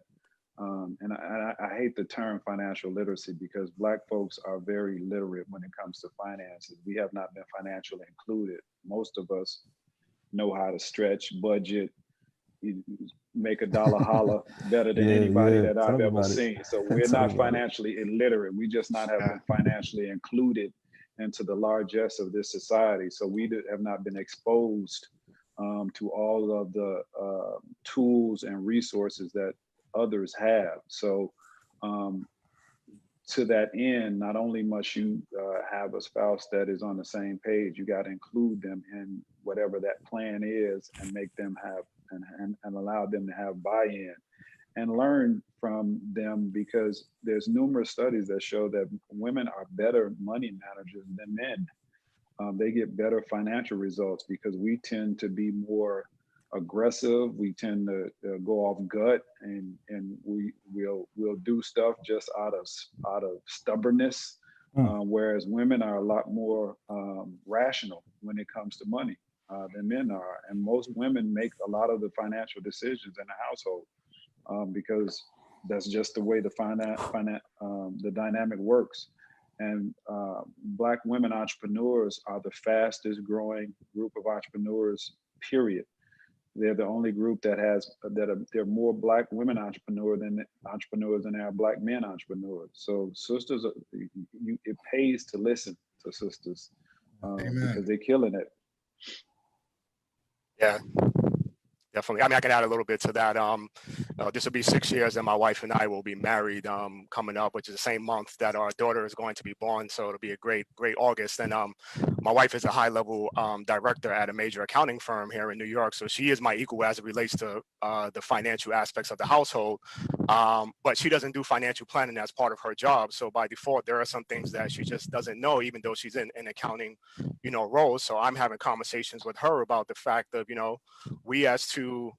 and I hate the term financial literacy, because Black folks are very literate when it comes to finances. We have not been financially included. Most of us know how to stretch, budget, you make a dollar holla better than anybody that I've ever seen. So we're not financially illiterate. We just not have been financially included into the largesse of this society. So we have not been exposed to all of the tools and resources that others have. So to that end, not only must you have a spouse that is on the same page, you got to include them in whatever that plan is and make them have and allow them to have buy-in and learn from them, because there's numerous studies that show that women are better money managers than men. They get better financial results because we tend to be more aggressive. We tend to go off gut, and we'll do stuff just out of stubbornness, whereas women are a lot more rational when it comes to money than men are. And most women make a lot of the financial decisions in the household because that's just the way the dynamic works. And Black women entrepreneurs are the fastest growing group of entrepreneurs, period. They're the only group there are more Black women entrepreneurs than there are Black men entrepreneurs. So sisters, it pays to listen to sisters because they're killing it. Yeah, definitely. I mean, I can add a little bit to that. This will be 6 years and my wife and I will be married coming up, which is the same month that our daughter is going to be born. So it'll be a great August. And my wife is a high-level director at a major accounting firm here in New York. So she is my equal as it relates to the financial aspects of the household. But she doesn't do financial planning as part of her job. So by default, there are some things that she just doesn't know, even though she's in an accounting, role. So I'm having conversations with her about the fact of, we as two,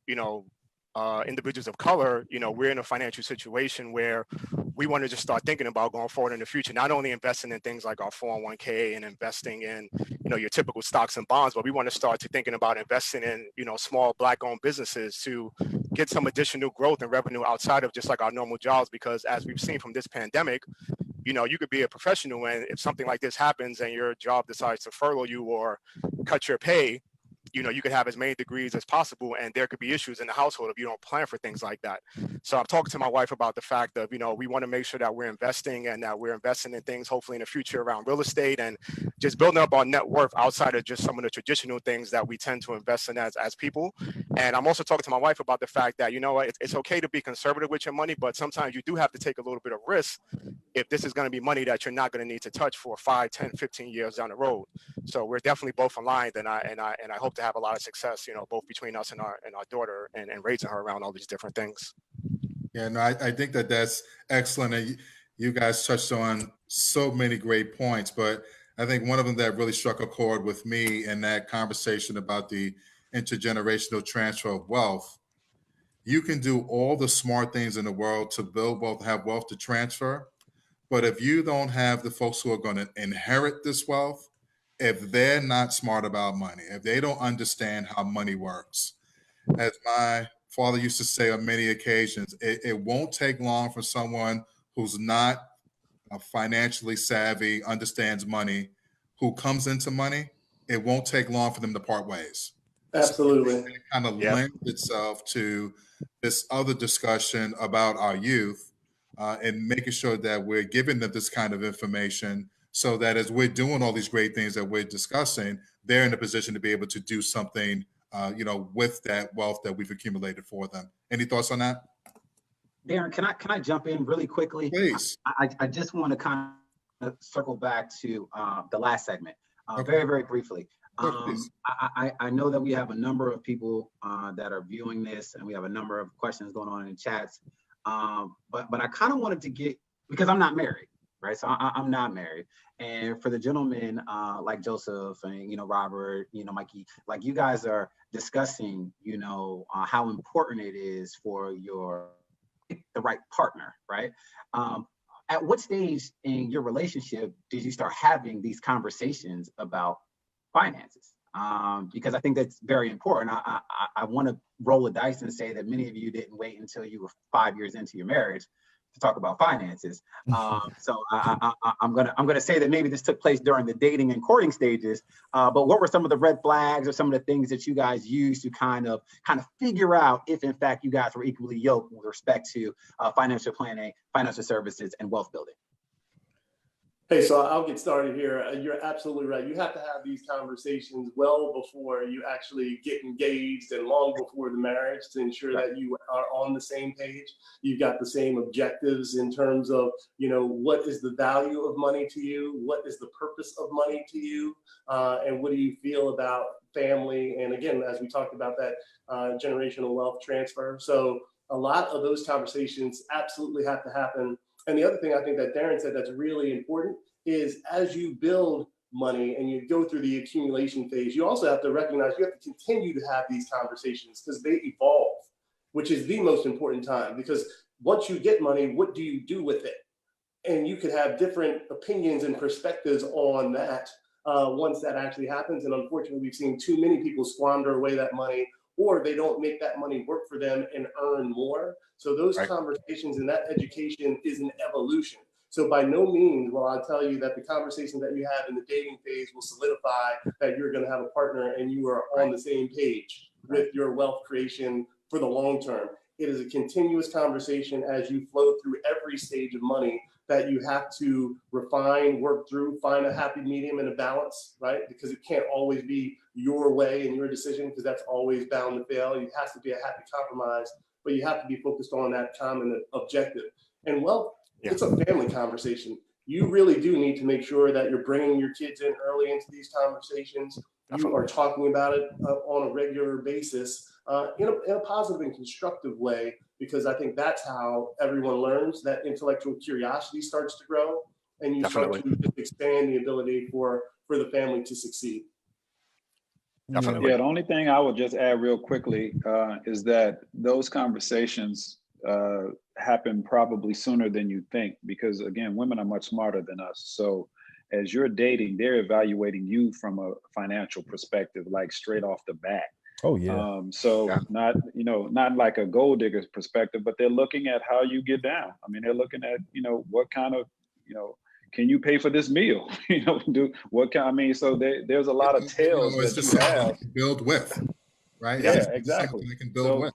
individuals of color, we're in a financial situation where we want to just start thinking about going forward in the future, not only investing in things like our 401k and investing in, your typical stocks and bonds, but we want to start to thinking about investing in, small Black-owned businesses to get some additional growth and revenue outside of just like our normal jobs. Because as we've seen from this pandemic, you could be a professional, and if something like this happens and your job decides to furlough you or cut your pay, you could have as many degrees as possible, and there could be issues in the household if you don't plan for things like that. So I'm talking to my wife about the fact of, we want to make sure that we're investing and that we're investing in things, hopefully in the future around real estate and just building up our net worth outside of just some of the traditional things that we tend to invest in as people. And I'm also talking to my wife about the fact that, it's okay to be conservative with your money, but sometimes you do have to take a little bit of risk if this is going to be money that you're not going to need to touch for 5, 10, 15 years down the road. So we're definitely both aligned, and I hope to have a lot of success, both between us and our daughter and raising her around all these different things. Yeah, no, I think that's excellent. And you guys touched on so many great points, but I think one of them that really struck a chord with me in that conversation about the intergenerational transfer of wealth. You can do all the smart things in the world to build wealth, have wealth to transfer. But if you don't have the folks who are going to inherit this wealth, if they're not smart about money, if they don't understand how money works, as my father used to say on many occasions, it won't take long for someone who's not financially savvy, understands money, who comes into money, it won't take long for them to part ways. Absolutely. So it kind of lends itself to this other discussion about our youth and making sure that we're giving them this kind of information so that as we're doing all these great things that we're discussing, they're in a position to be able to do something, with that wealth that we've accumulated for them. Any thoughts on that? Darren, can I jump in really quickly? Please. I just want to kind of circle back to the last segment very, very briefly. I know that we have a number of people that are viewing this, and we have a number of questions going on in chats. But I kind of wanted to get, because I'm not married, right? So I'm not married. And for the gentlemen like Joseph and, Robert, Mikey, like you guys are discussing, how important it is for the right partner, right? At what stage in your relationship did you start having these conversations about finances? Because I think that's very important. I want to roll the dice and say that many of you didn't wait until you were 5 years into your marriage to talk about finances. So I'm gonna say that maybe this took place during the dating and courting stages. But what were some of the red flags or some of the things that you guys used to kind of figure out if in fact you guys were equally yoked with respect to financial planning, financial services, and wealth building? Hey, so I'll get started here. You're absolutely right. You have to have these conversations well before you actually get engaged and long before the marriage to ensure that you are on the same page. You've got the same objectives in terms of, what is the value of money to you? What is the purpose of money to you? And what do you feel about family? And again, as we talked about that generational wealth transfer. So a lot of those conversations absolutely have to happen. And the other thing I think that Darren said that's really important is as you build money and you go through the accumulation phase, you also have to recognize you have to continue to have these conversations because they evolve, which is the most important time. Because once you get money, what do you do with it? And you could have different opinions and perspectives on that once that actually happens. And unfortunately, we've seen too many people squander away that money, or they don't make that money work for them and earn more. So those conversations and that education is an evolution. So by no means will I tell you that the conversations that you have in the dating phase will solidify that you're going to have a partner and you are on the same page with your wealth creation for the long term. It is a continuous conversation as you flow through every stage of money that you have to refine, work through, find a happy medium and a balance, right? Because it can't always be your way and your decision, because that's always bound to fail. It has to be a happy compromise, but you have to be focused on that common objective. And it's a family conversation. You really do need to make sure that you're bringing your kids in early into these conversations. You are talking about it on a regular basis in a positive and constructive way, because I think that's how everyone learns. That intellectual curiosity starts to grow, and you start to expand the ability for the family to succeed. Definitely. Yeah, the only thing I would just add real quickly is that those conversations happen probably sooner than you think, because again, women are much smarter than us. So as you're dating, they're evaluating you from a financial perspective, like straight off the bat. Oh yeah. Not like a gold digger's perspective, but they're looking at how you get down. I mean, they're looking at, what kind of, can you pay for this meal? So there's a lot of tales that you have. Build with, right? Yeah, exactly. They can build with.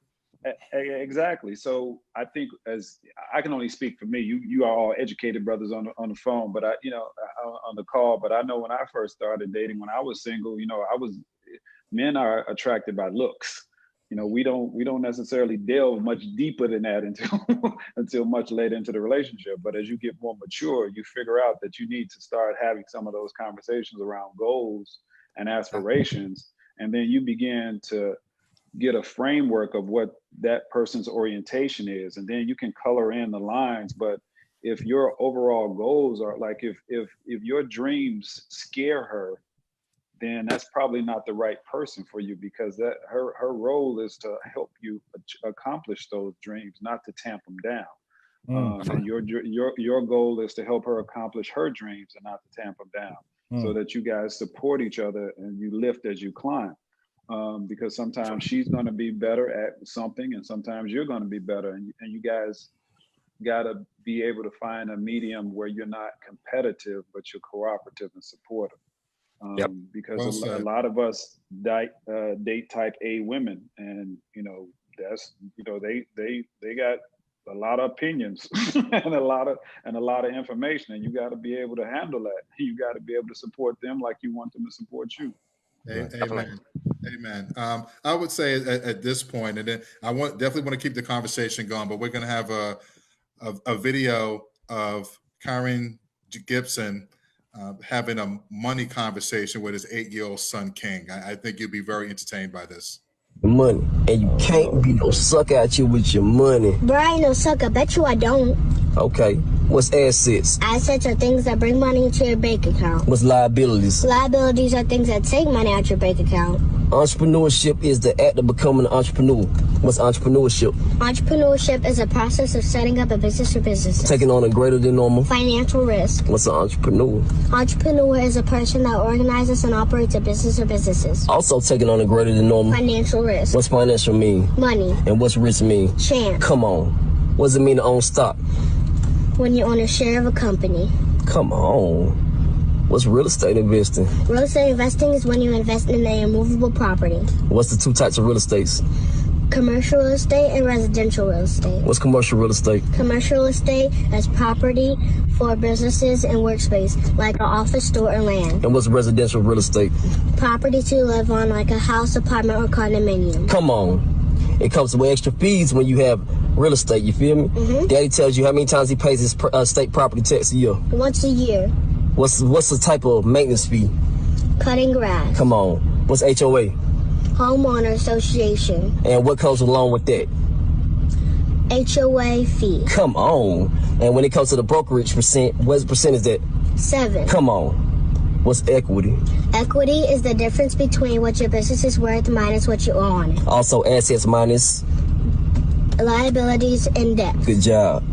Exactly. So I think, as I can only speak for me, you are all educated brothers on the phone, but on the call. But I know when I first started dating, when I was single, men are attracted by looks. We don't necessarily delve much deeper than that until much later into the relationship. But as you get more mature, you figure out that you need to start having some of those conversations around goals and aspirations, and then you begin to get a framework of what that person's orientation is, and then you can color in the lines. But if your overall goals are like, if your dreams scare her, then that's probably not the right person for you, because that her role is to help you accomplish those dreams, not to tamp them down. And your goal is to help her accomplish her dreams and not to tamp them down, so that you guys support each other and you lift as you climb. Because sometimes she's going to be better at something, and sometimes you're going to be better, and you guys got to be able to find a medium where you're not competitive, but you're cooperative and supportive. Because a lot of us date type A women, and that's they got a lot of opinions and a lot of information, and you got to be able to handle that. You got to be able to support them like you want them to support you. Amen. I would say at this point, and then I definitely want to keep the conversation going, but we're going to have a video of Karen Gibson having a money conversation with his 8-year-old son, King. I think you'll be very entertained by this. Money, and you can't be no sucker out here with your money. Bro, I ain't no sucker. Bet you I don't. Okay, what's assets? Assets are things that bring money into your bank account. What's liabilities? Liabilities are things that take money out your bank account. Entrepreneurship is the act of becoming an entrepreneur. What's entrepreneurship? Entrepreneurship is a process of setting up a business or businesses. Taking on a greater than normal financial risk. What's an entrepreneur? Entrepreneur is a person that organizes and operates a business or businesses. Also taking on a greater than normal financial risk. What's financial mean? Money. And what's risk mean? Chance. Come on. What does it mean to own stock? when you own a share of a company. Come on. What's real estate investing? Real estate investing is when you invest in a immovable property. What's the two types of real estates? Commercial real estate and residential real estate. What's commercial real estate? Commercial real estate is property for businesses and workspace, like an office, store, or land. And what's residential real estate? Property to live on, like a house, apartment, or condominium. Come on. It comes with extra fees when you have real estate, you feel me? Daddy tells you how many times he pays his state property tax a year. Once a year. What's the type of maintenance fee? Cutting grass. Come on. What's HOA? Homeowner association. And what comes along with that? HOA fee. Come on. And when it comes to the brokerage percent, what percent is that? 7. Come on. What's equity? Equity is the difference between what your business is worth minus what you own. Also assets minus? Liabilities and debt. Good job.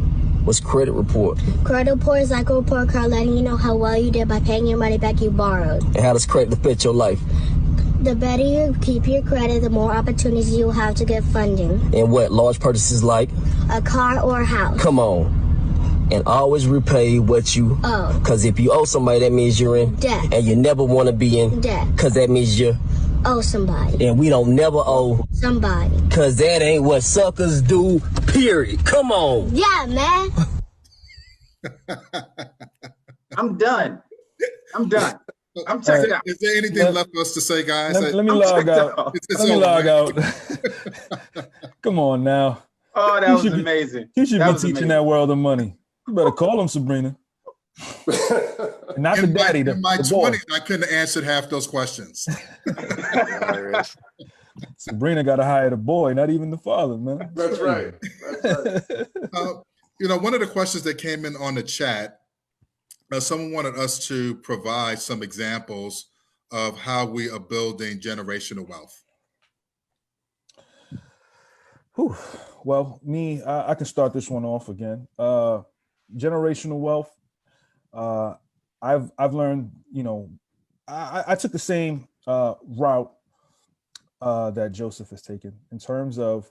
What's credit report? Credit report is like a report card letting you know how well you did by paying your money back you borrowed. And how does credit affect your life? The better you keep your credit, the more opportunities you will have to get funding. And what? Large purchases like? A car or a house. Come on. And always repay what you owe. Because if you owe somebody, that means you're in debt. And you never want to be in debt. Because that means you owe somebody. And we don't never owe somebody. Because that ain't what suckers do, period. Come on. Yeah, man. I'm done. I'm checked out. Is there anything left for us to say, guys? Let me log out. Let me log out. Come on now. Oh, that was amazing. You should be teaching that world of money. You better call him, Sabrina. Not the daddy, in my the boy. 20s, I couldn't have answered half those questions. Sabrina got to hire the boy, not even the father, man. That's right. One of the questions that came in on the chat, someone wanted us to provide some examples of how we are building generational wealth. Whew. Well, I can start this one off again. Generational wealth. I've learned, I took the same route that Joseph has taken in terms of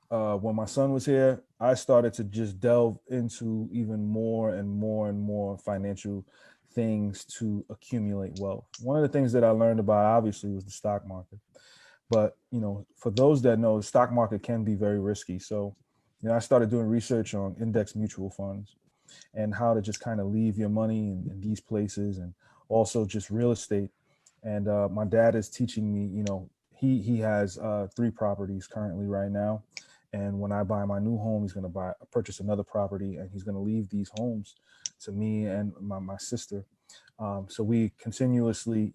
when my son was here. I started to just delve into even more and more and more financial things to accumulate wealth. One of the things that I learned about, obviously, was the stock market. But, for those that know, the stock market can be very risky. So, I started doing research on index mutual funds and how to just kind of leave your money in these places, and also just real estate. And my dad is teaching me, he has 3 properties currently right now. And when I buy my new home, he's going to purchase another property, and he's going to leave these homes to me and my sister. So we continuously,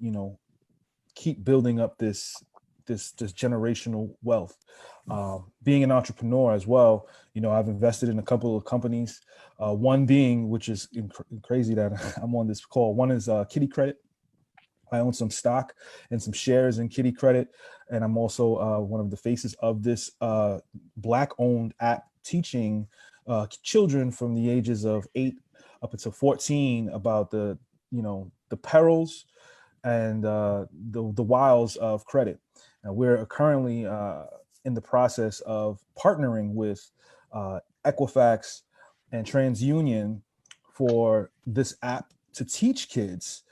keep building up this generational wealth. Being an entrepreneur as well, I've invested in a couple of companies. One being, which is crazy that I'm on this call. One is Kitty Credit. I own some stock and some shares in Kitty Credit. And I'm also one of the faces of this Black-owned app teaching children from the ages of 8 up until 14 about the perils and the wiles of credit. Now, we're currently in the process of partnering with Equifax and TransUnion for this app to teach kids,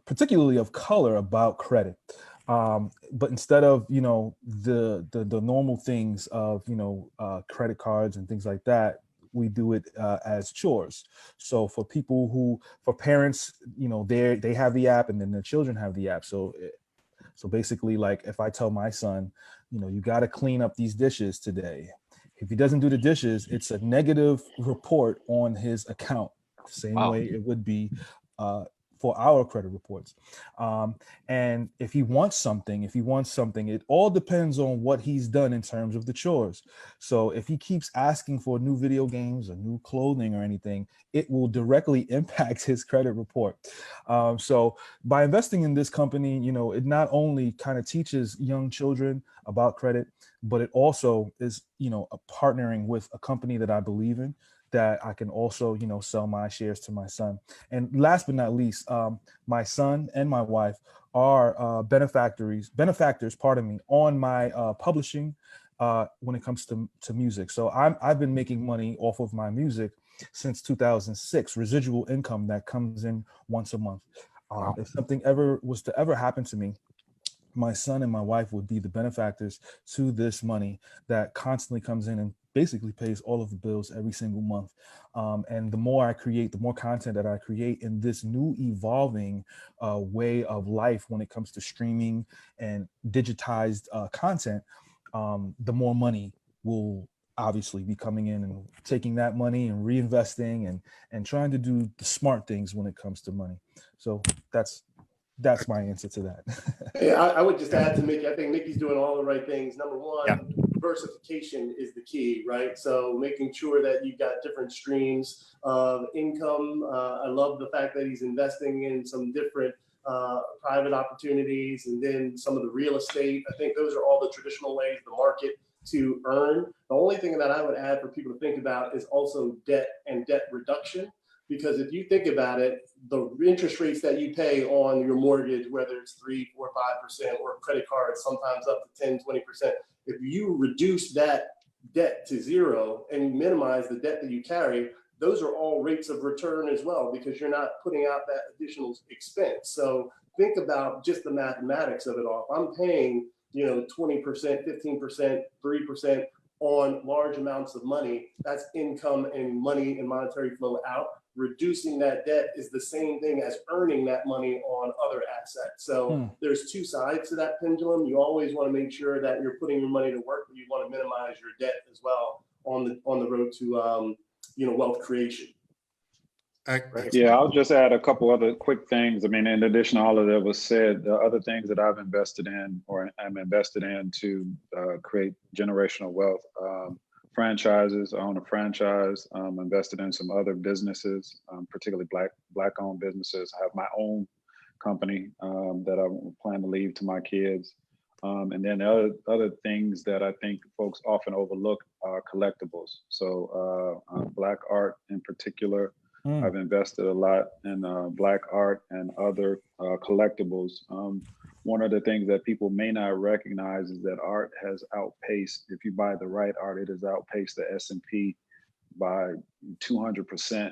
particularly of color, about credit. But instead of, the normal things of, credit cards and things like that, we do it as chores. So for parents, they have the app, and then their children have the app. So basically, like, if I tell my son, you got to clean up these dishes today. If he doesn't do the dishes, it's a negative report on his account. The same way it would be for our credit reports. And if he wants something, it all depends on what he's done in terms of the chores. So if he keeps asking for new video games or new clothing or anything, it will directly impact his credit report. So by investing in this company, it not only kind of teaches young children about credit, but it also is, partnering with a company that I believe in, that I can also, sell my shares to my son. And last but not least, my son and my wife are benefactors, on my publishing when it comes to music. So I've been making money off of my music since 2006, residual income that comes in once a month. If something ever was to ever happen to me, my son and my wife would be the benefactors to this money that constantly comes in and basically pays all of the bills every single month. And the more I create, the more content that I create in this new evolving way of life when it comes to streaming and digitized content, the more money will obviously be coming in, and taking that money and reinvesting and trying to do the smart things when it comes to money. So that's my answer to that. Yeah, I would just add to Mickey. I think Mickey's doing all the right things. Number one, diversification is the key, right? So making sure that you've got different streams of income. I love the fact that he's investing in some different private opportunities, and then some of the real estate. I think those are all the traditional ways the market to earn. The only thing that I would add for people to think about is also debt and debt reduction. Because if you think about it, the interest rates that you pay on your mortgage, whether it's 3%, 4%, 5%, or credit cards, sometimes up to 10%, 20%, if you reduce that debt to zero and you minimize the debt that you carry, those are all rates of return as well, because you're not putting out that additional expense. So think about just the mathematics of it all. If I'm paying, 20%, 15%, 3% on large amounts of money, that's income and money and monetary flow out. Reducing that debt is the same thing as earning that money on other assets. So there's two sides to that pendulum. You always want to make sure that you're putting your money to work, but you want to minimize your debt as well on the road to wealth creation. Yeah, I'll just add a couple other quick things. I mean, in addition to all of that was said, the other things that I've invested in or am invested in to create generational wealth. Franchises. I own a franchise. Invested in some other businesses, particularly black-owned businesses. I have my own company that I plan to leave to my kids. And then other things that I think folks often overlook are collectibles. So Black art in particular, I've invested a lot in Black art and other collectibles. One of the things that people may not recognize is that art has outpaced, if you buy the right art, it has outpaced the S&P by 200%.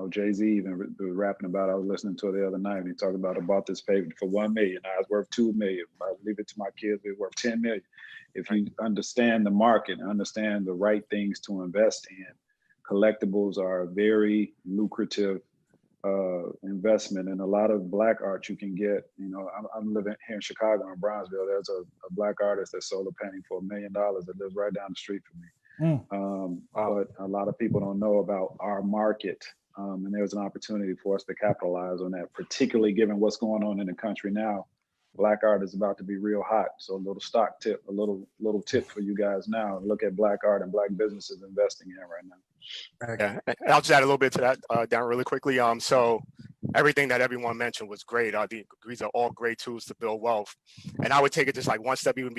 Jay-Z even was rapping about, I was listening to it the other night, and he talked about, I bought this paper for $1 million. Now it's worth $2 million. If I leave it to my kids, it's worth $10 million. If you understand the market and understand the right things to invest in, collectibles are a very lucrative investment. And a lot of Black art you can get. I'm living here in Chicago in Bronzeville. There's a Black artist that sold a painting for $1 million that lives right down the street from me. But a lot of people don't know about our market. And there's an opportunity for us to capitalize on that, particularly given what's going on in the country now. Black art is about to be real hot. So a little stock tip, a little tip for you guys now. Look at Black art and Black businesses investing in right now. Yeah, I'll just add a little bit to that, Darren, really quickly. So everything that everyone mentioned was great. These are all great tools to build wealth. And I would take it just like one step even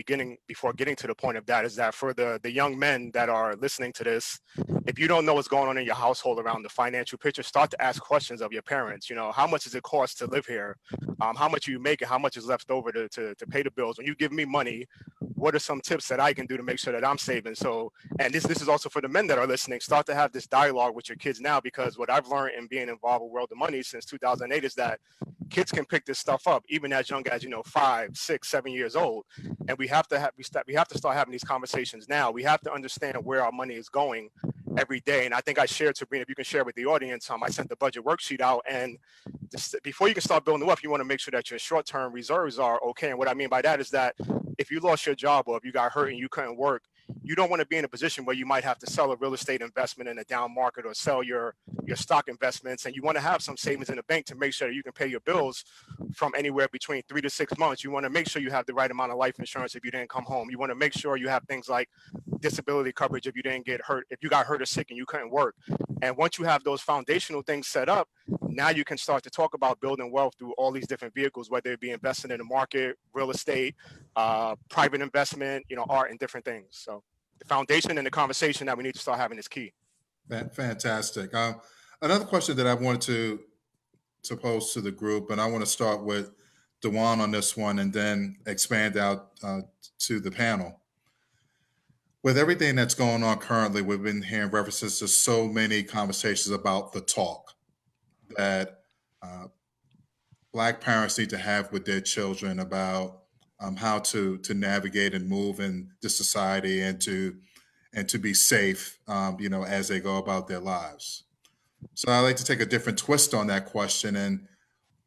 before getting to the point of that, is that for the young men that are listening to this, if you don't know what's going on in your household around the financial picture, start to ask questions of your parents. How much does it cost to live here? How much are you making? How much is left over to pay the bills? When you give me money, what are some tips that I can do to make sure that I'm saving? So, and this is also for the men that are listening, start to have this dialogue with your kids now, because what I've learned in being involved with World of Money since 2008 is that kids can pick this stuff up even as young as 5, 6, 7 years old, and we have to start having these conversations now. We have to understand where our money is going every day. And I think I shared, Sabrina, if you can share with the audience, I sent the budget worksheet out, and before you can start building wealth, you want to make sure that your short-term reserves are okay. And what I mean by that is that if you lost your job or if you got hurt and you couldn't work, you don't want to be in a position where you might have to sell a real estate investment in a down market or sell your stock investments. And you want to have some savings in the bank to make sure that you can pay your bills from anywhere between 3 to 6 months. You want to make sure you have the right amount of life insurance if you didn't come home. You want to make sure you have things like disability coverage if you didn't get hurt, if you got hurt or sick and you couldn't work. And once you have those foundational things set up, now you can start to talk about building wealth through all these different vehicles, whether it be investing in the market, real estate, private investment, art, and different things. So the foundation and the conversation that we need to start having is key. Fantastic. Another question that I wanted to pose to the group, and I want to start with Dewan on this one and then expand out to the panel. With everything that's going on currently, we've been hearing references to so many conversations about the talk that Black parents need to have with their children about how to navigate and move in this society and to be safe, as they go about their lives. So I'd like to take a different twist on that question. And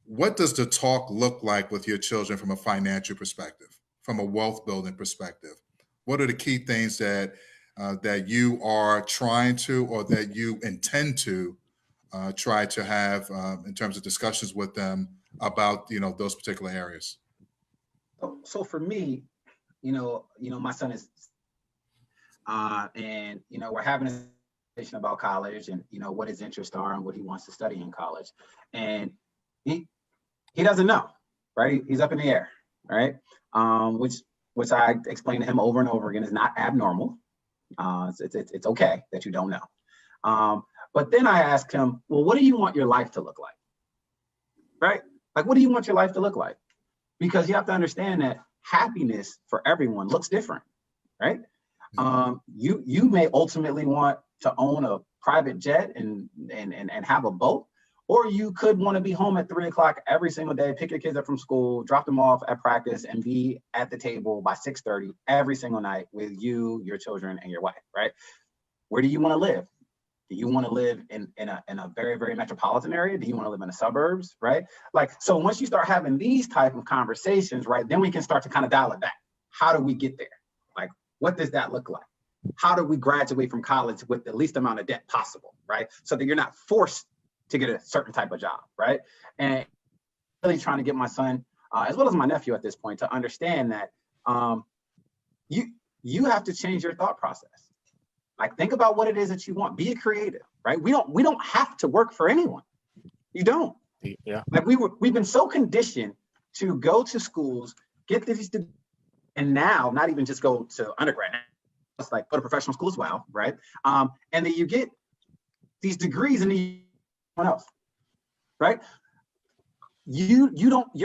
what does the talk look like with your children from a financial perspective, from a wealth building perspective? What are the key things that you are trying to, or that you intend to try to have in terms of discussions with them about those particular areas? So for me, my son is, and we're having a conversation about college and what his interests are and what he wants to study in college, and he doesn't know, right? He's up in the air, right? Which I explained to him over and over again is not abnormal. It's okay that you don't know. But then I asked him, well, what do you want your life to look like? Right? Like, what do you want your life to look like? Because you have to understand that happiness for everyone looks different, right? You may ultimately want to own a private jet and have a boat, or you could want to be home at 3 o'clock every single day, pick your kids up from school, drop them off at practice, and be at the table by 6:30 every single night with you, your children, and your wife, right? Where do you want to live? Do you want to live in a very, very metropolitan area? Do you want to live in the suburbs, right? Like, so once you start having these type of conversations, right, then we can start to kind of dial it back. How do we get there? Like, what does that look like? How do we graduate from college with the least amount of debt possible, right? So that you're not forced to get a certain type of job, right? And really trying to get my son, as well as my nephew at this point, to understand that you have to change your thought process. Like, think about what it is that you want. Be a creative, right? We don't have to work for anyone. You don't. Yeah. Like, we've been so conditioned to go to schools, get these, and now not even just go to undergrad. It's like go to professional school as well, right? And then you get these degrees and then else, right? You're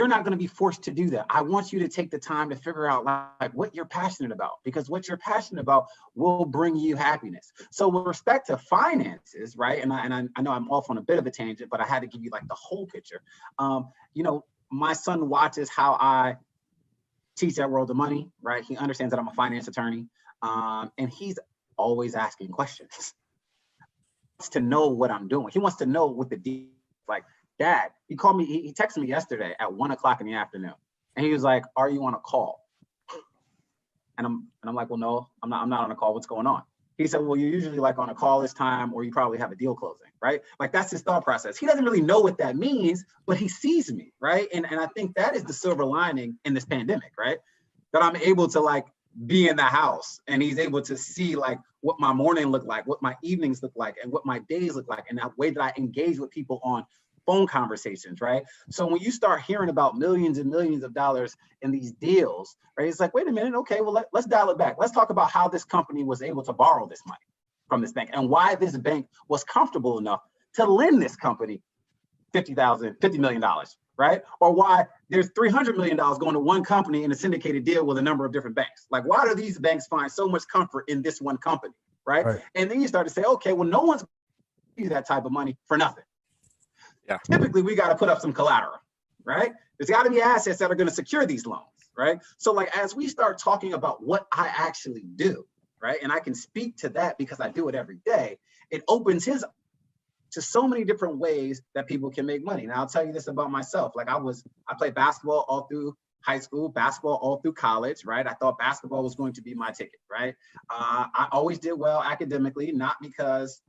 not going to be forced to do that. I want you to take the time to figure out like what you're passionate about, because what you're passionate about will bring you happiness. So with respect to finances, right? And I know I'm off on a bit of a tangent, but I had to give you like the whole picture. My son watches how I teach at World of Money, right? He understands that I'm a finance attorney, and he's always asking questions. Wants to know what I'm doing. He wants to know what the deal is. Like, Dad, he called me, he texted me yesterday at 1 o'clock in the afternoon. And he was like, are you on a call? And I'm like, well, no, I'm not on a call. What's going on? He said, well, you're usually like on a call this time, or you probably have a deal closing, right? Like, that's his thought process. He doesn't really know what that means, but he sees me, right? And I think that is the silver lining in this pandemic, right? That I'm able to like be in the house, and he's able to see like what my morning look like, what my evenings look like, and what my days look like, and that way that I engage with people on phone conversations, right? So when you start hearing about millions and millions of dollars in these deals, right, it's like, wait a minute, okay, well, let's dial it back. Let's talk about how this company was able to borrow this money from this bank, and why this bank was comfortable enough to lend this company $50 million, right? Or why there's $300 million going to one company in a syndicated deal with a number of different banks. Like, why do these banks find so much comfort in this one company, right? And then you start to say, okay, well, no one's giving you that type of money for nothing. Yeah. Typically, we got to put up some collateral, right? There's got to be assets that are going to secure these loans, right? So like, as we start talking about what I actually do, right? And I can speak to that because I do it every day. It opens his to so many different ways that people can make money. Now, I'll tell you this about myself. Like, I played basketball all through high school, basketball all through college, right? I thought basketball was going to be my ticket, right? I always did well academically, not because,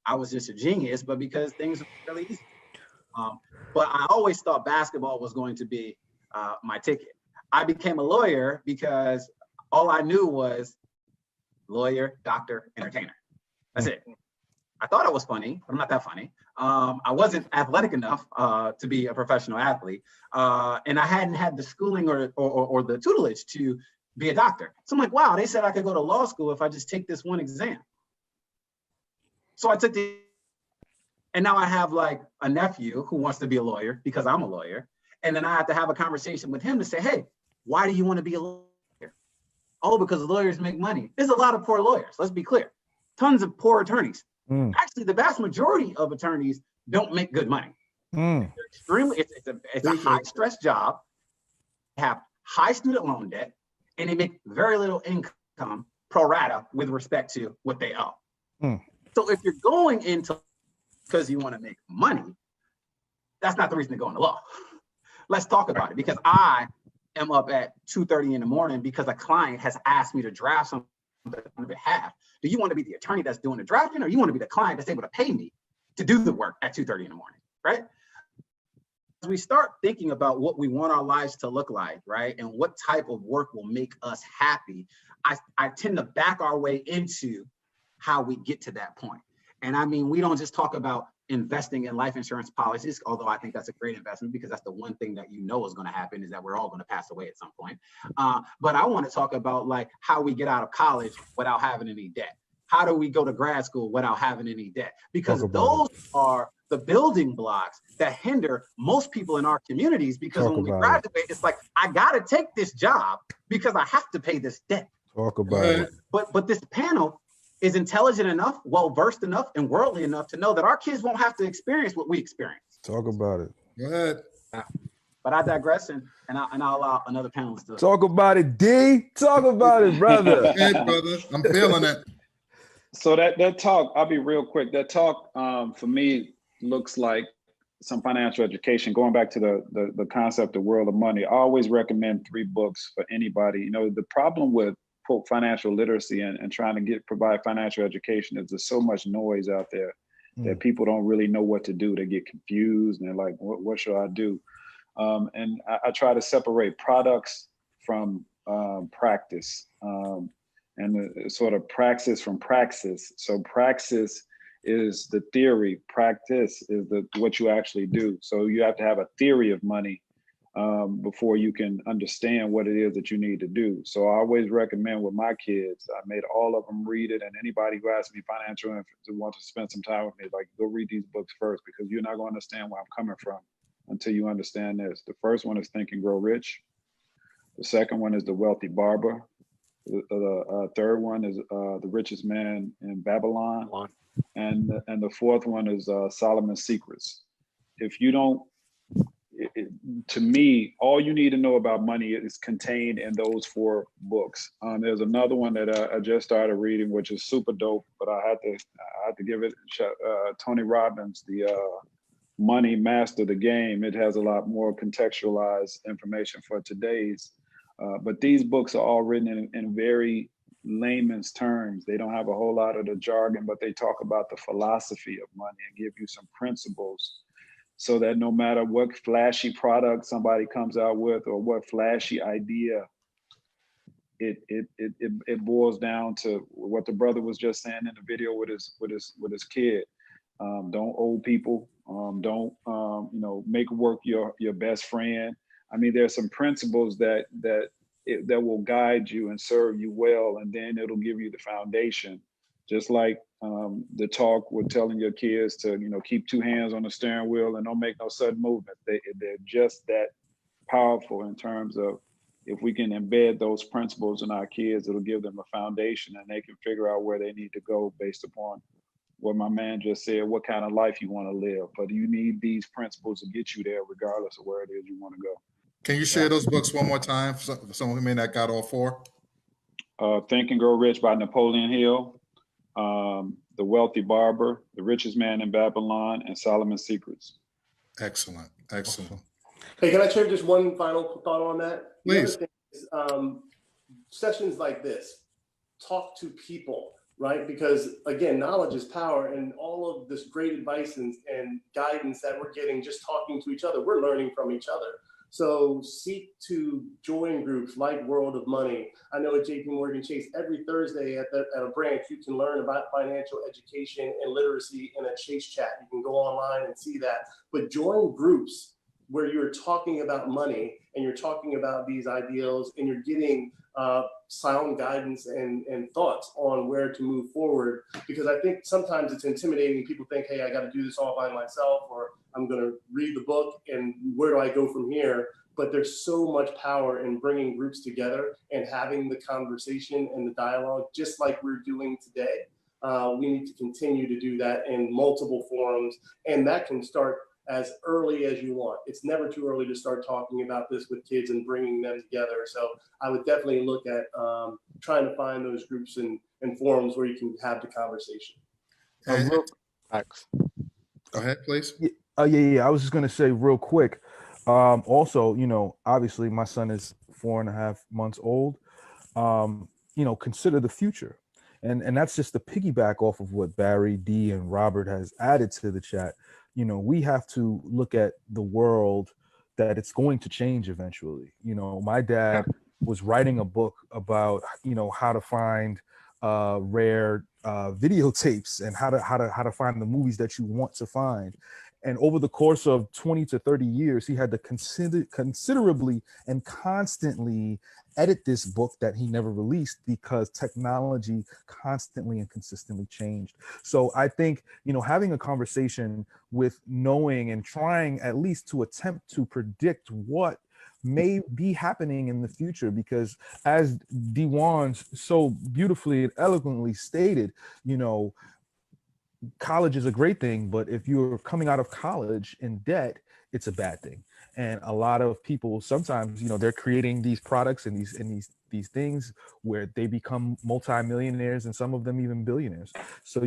I was just a genius, but because things were really easy. But I always thought basketball was going to be my ticket. I became a lawyer because all I knew was lawyer, doctor, entertainer. That's it. I thought I was funny, but I'm not that funny. I wasn't athletic enough to be a professional athlete. And I hadn't had the schooling or the tutelage to be a doctor. So I'm like, wow, they said I could go to law school if I just take this one exam. So I took and now I have like a nephew who wants to be a lawyer because I'm a lawyer. And then I have to have a conversation with him to say, hey, why do you want to be a lawyer? oh, because lawyers make money. There's a lot of poor lawyers, let's be clear. Tons of poor attorneys. Actually, the vast majority of attorneys don't make good money. They're extremely, it's a high stress job, have high student loan debt, and they make very little income pro rata with respect to what they owe. So if you're going into because you want to make money, that's not the reason to go into law. Let's talk about it, because I am up at 2:30 in the morning because a client has asked me to draft something on behalf. Do you want to be the attorney that's doing the drafting, or you want to be the client that's able to pay me to do the work at 2:30 in the morning, right? As we start thinking about what we want our lives to look like, right, and what type of work will make us happy, I tend to back our way into how we get to that point. And I mean, we don't just talk about investing in life insurance policies, although I think that's a great investment because that's the one thing that you know is going to happen, is that we're all going to pass away at some point. But I want to talk about like how we get out of college without having any debt. How do we go to grad school without having any debt? Because those are the building blocks that hinder most people in our communities, because when we graduate, it's like, I got to take this job because I have to pay this debt. Talk about it. But this panel is intelligent enough, well-versed enough, and worldly enough to know that our kids won't have to experience what we experience. Talk about it. Go ahead. But I digress, and I'll allow another panelist to talk about it. D, talk about it, brother. Hey, brother, I'm feeling it. So that talk, I'll be real quick. That talk for me looks like some financial education. Going back to the concept of World of Money, I always recommend 3 books for anybody. You know, the problem with quote financial literacy and trying to provide financial education is there's so much noise out there that people don't really know what to do. They get confused and they're like, what should I do? And I try to separate products from practice, and the sort of praxis from praxis. So praxis is the theory, practice is what you actually do. So you have to have a theory of money before you can understand what it is that you need to do. So I always recommend with my kids, I made all of them read it, and anybody who asks me financial and wants to spend some time with me, like, go read these books first, because you're not going to understand where I'm coming from until you understand this. The first one is Think and Grow Rich. The second one is The Wealthy Barber. The third one is The Richest Man in Babylon. And the fourth one is Solomon's Secrets. If you don't, to me, all you need to know about money is contained in those 4 books. There's another one that I just started reading, which is super dope, but I had to give it Tony Robbins, the Money Master the Game. It has a lot more contextualized information for today's. But these books are all written in very layman's terms. They don't have a whole lot of the jargon, but they talk about the philosophy of money and give you some principles, so that no matter what flashy product somebody comes out with or what flashy idea, it boils down to what the brother was just saying in the video with his kid. Don't owe people. Don't make work your best friend. I mean, there's some principles that will guide you and serve you well, and then it'll give you the foundation. Just like the talk with telling your kids to, keep 2 hands on the steering wheel and don't make no sudden movement. They're just that powerful in terms of, if we can embed those principles in our kids, it'll give them a foundation and they can figure out where they need to go based upon what my man just said, what kind of life you want to live. But you need these principles to get you there regardless of where it is you want to go. Can you share those books one more time for someone who may not got all 4? Think and Grow Rich by Napoleon Hill, The Wealthy Barber, The Richest Man in Babylon, and Solomon's Secrets. Excellent. Hey, can I share just one final thought on that? Please. The other thing is, sessions like this, talk to people, right? Because again, knowledge is power, and all of this great advice and guidance that we're getting just talking to each other, we're learning from each other. So seek to join groups like World of Money. I know at JP Morgan Chase, every Thursday at a branch, you can learn about financial education and literacy in a Chase chat. You can go online and see that. But join groups where you're talking about money and you're talking about these ideals and you're getting sound guidance and thoughts on where to move forward. Because I think sometimes it's intimidating. People think, hey, I got to do this all by myself, or I'm going to read the book and where do I go from here? But there's so much power in bringing groups together and having the conversation and the dialogue, just like we're doing today. We need to continue to do that in multiple forums, and that can start as early as you want. It's never too early to start talking about this with kids and bringing them together. So I would definitely look at trying to find those groups and forums where you can have the conversation. Go ahead, please. Yeah. I was just going to say real quick. Also, obviously my son is 4.5 months old. Consider the future. And that's just the piggyback off of what Barry, D, and Robert has added to the chat. We have to look at the world that it's going to change eventually. My dad was writing a book about, how to find rare videotapes and how to find the movies that you want to find. And over the course of 20 to 30 years, he had to considerably and constantly edit this book that he never released because technology constantly and consistently changed. So I think, having a conversation with knowing and trying at least to attempt to predict what may be happening in the future, because as Dewan so beautifully and eloquently stated, college is a great thing, but if you're coming out of college in debt, it's a bad thing. And a lot of people sometimes, they're creating these products and these things where they become multimillionaires and some of them even billionaires. So,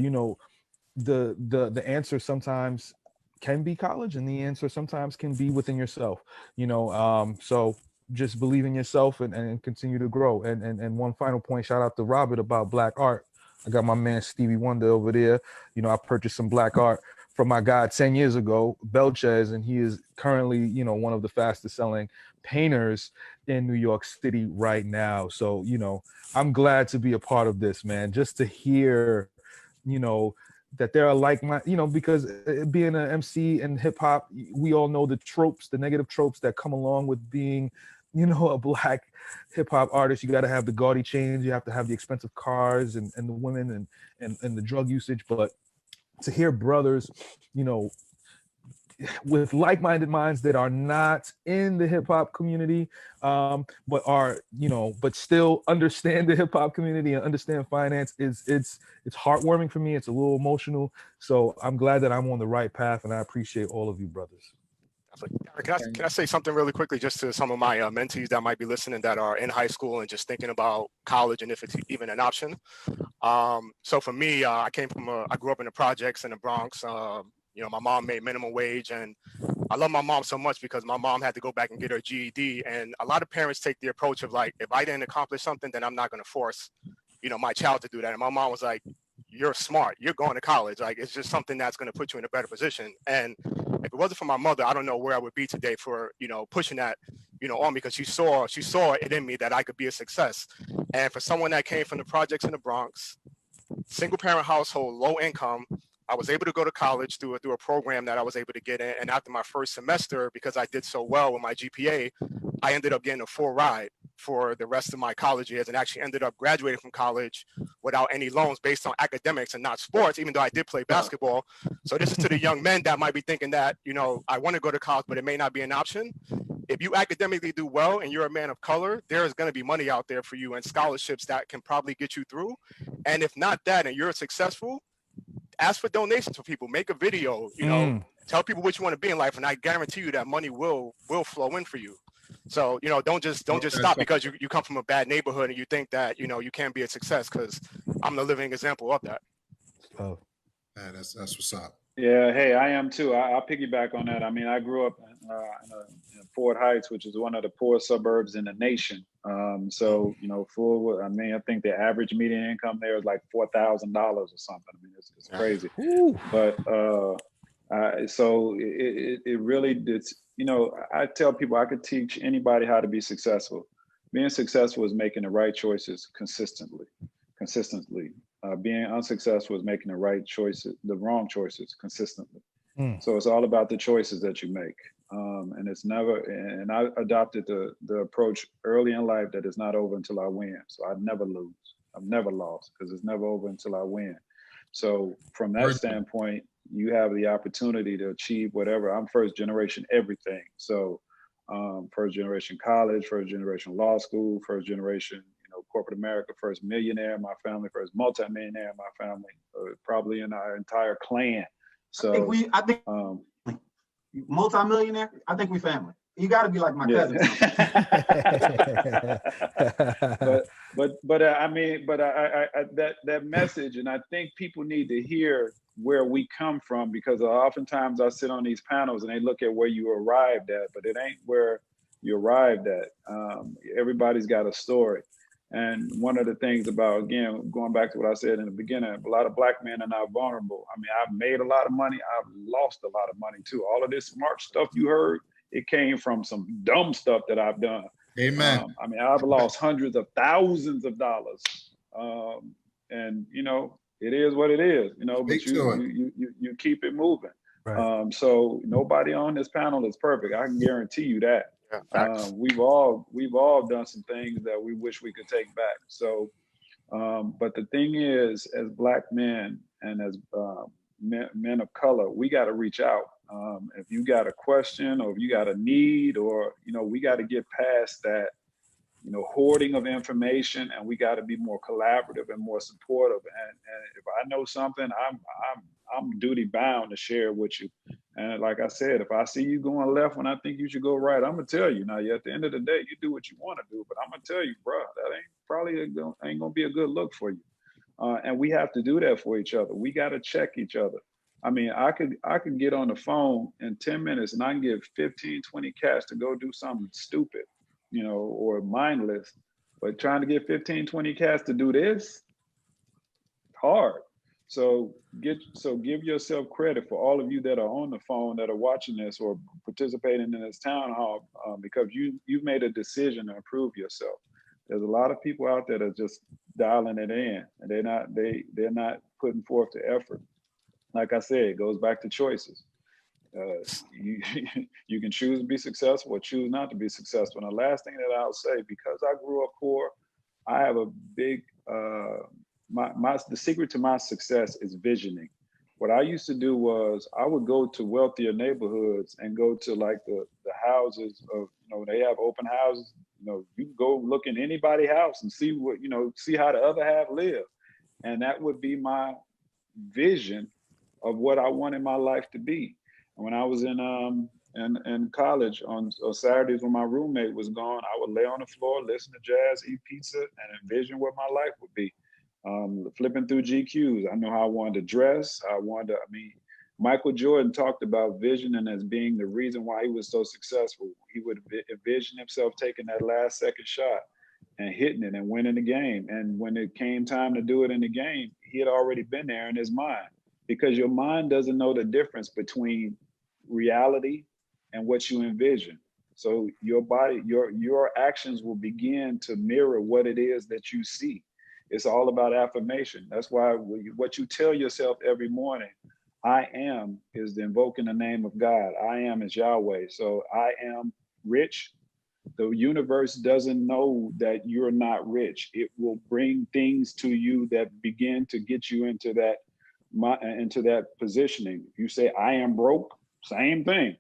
the answer sometimes can be college, and the answer sometimes can be within yourself. So just believe in yourself and continue to grow. And one final point, shout out to Robert about Black art. I got my man Stevie Wonder over there. I purchased some Black art from my guy 10 years ago, Belchez, and he is currently, one of the fastest selling painters in New York City right now. So, I'm glad to be a part of this, man, just to hear, that there are because being an MC and hip hop, we all know the tropes, the negative tropes that come along with being, a Black hip hop artist. You got to have the gaudy chains, you have to have the expensive cars and the women and the drug usage. But to hear brothers, with like-minded minds that are not in the hip hop community, but are, but still understand the hip hop community and understand finance, it's heartwarming for me. It's a little emotional. So I'm glad that I'm on the right path, and I appreciate all of you brothers. Can I say something really quickly just to some of my mentees that might be listening that are in high school and just thinking about college and if it's even an option? So for me, I grew up in the projects in the Bronx. My mom made minimum wage, and I love my mom so much because my mom had to go back and get her GED. And a lot of parents take the approach of like, if I didn't accomplish something, then I'm not going to force, my child to do that. And my mom was like, you're smart, you're going to college. Like, it's just something that's going to put you in a better position. And if it wasn't for my mother, I don't know where I would be today for, pushing that, on me, because she saw it in me that I could be a success. And for someone that came from the projects in the Bronx, single parent household, low income, I was able to go to college through a program that I was able to get in. And after my first semester, because I did so well with my GPA, I ended up getting a full ride for the rest of my college years, and actually ended up graduating from college without any loans based on academics and not sports, even though I did play basketball. So this is to the young men that might be thinking that, I want to go to college, but it may not be an option. If you academically do well and you're a man of color, there is going to be money out there for you and scholarships that can probably get you through. And if not that, and you're successful, ask for donations for people, make a video, tell people what you want to be in life, and I guarantee you that money will flow in for you. So, don't just stop because you come from a bad neighborhood and you think that, you can't be a success, because I'm the living example of that. Oh, yeah, that's what's up. Yeah, hey, I am too. I'll piggyback on that. I mean, I grew up in Fort Heights, which is one of the poorest suburbs in the nation. So, I think the average median income there is like $4,000 or something. I mean, it's crazy. Ooh. But so it really, I tell people I could teach anybody how to be successful. Being successful is making the right choices consistently. Being unsuccessful is making the wrong choices consistently. So it's all about the choices that you make. And it's never, and I adopted the approach early in life that it's not over until I win. So I never lose. I've never lost because it's never over until I win. So from that standpoint, you have the opportunity to achieve whatever. I'm first generation everything. So first generation college, first generation law school, first generation, corporate America, first millionaire in my family, first multimillionaire in my family, probably in our entire clan. So I think multimillionaire. I think we family. You got to be like my cousin. but I mean, that message, and I think people need to hear where we come from, because oftentimes I sit on these panels and they look at where you arrived at, but it ain't where you arrived at. Everybody's got a story. And one of the things about, again, going back to what I said in the beginning, a lot of Black men are not vulnerable. I mean, I've made a lot of money. I've lost a lot of money too. All of this smart stuff you heard, it came from some dumb stuff that I've done. Amen. I mean, I've lost hundreds of thousands of dollars. And, it is what it is, but you keep it moving. Right. So nobody on this panel is perfect. I can guarantee you that. Yeah, we've all done some things that we wish we could take back. So, but the thing is, as Black men and as men of color, we got to reach out. If you got a question, or if you got a need, or we got to get past that, hoarding of information, and we got to be more collaborative and more supportive. And if I know something, I'm duty bound to share it with you. And like I said, if I see you going left when I think you should go right, I'm gonna tell you. Now, at the end of the day, you do what you want to do, but I'm gonna tell you, bro, that ain't gonna be a good look for you. And we have to do that for each other. We got to check each other. I mean, I could get on the phone in 10 minutes and I can give 15, 20 cats to go do something stupid, or mindless, but trying to get 15, 20 cats to do this, hard. So give yourself credit for all of you that are on the phone, that are watching this or participating in this town hall, because you've made a decision to improve yourself. There's a lot of people out there that are just dialing it in, and they're not putting forth the effort. Like I said, it goes back to choices. You can choose to be successful or choose not to be successful. And the last thing that I'll say, because I grew up poor, I have a big the secret to my success is visioning. What I used to do was I would go to wealthier neighborhoods and go to like the houses of, they have open houses. You can go look in anybody's house and see what, see how the other half live. And that would be my vision of what I wanted my life to be. And when I was in college on Saturdays when my roommate was gone, I would lay on the floor, listen to jazz, eat pizza, and envision what my life would be. Flipping through GQs, I know how I wanted to dress. Michael Jordan talked about visioning as being the reason why he was so successful. He would envision himself taking that last second shot and hitting it and winning the game. And when it came time to do it in the game, he had already been there in his mind, because your mind doesn't know the difference between reality and what you envision. So your body, your actions will begin to mirror what it is that you see. It's all about affirmation. That's why what you tell yourself every morning, I am, is invoking the name of God. I am is Yahweh. So I am rich. The universe doesn't know that you're not rich. It will bring things to you that begin to get you into that positioning. If you say, I am broke, same thing.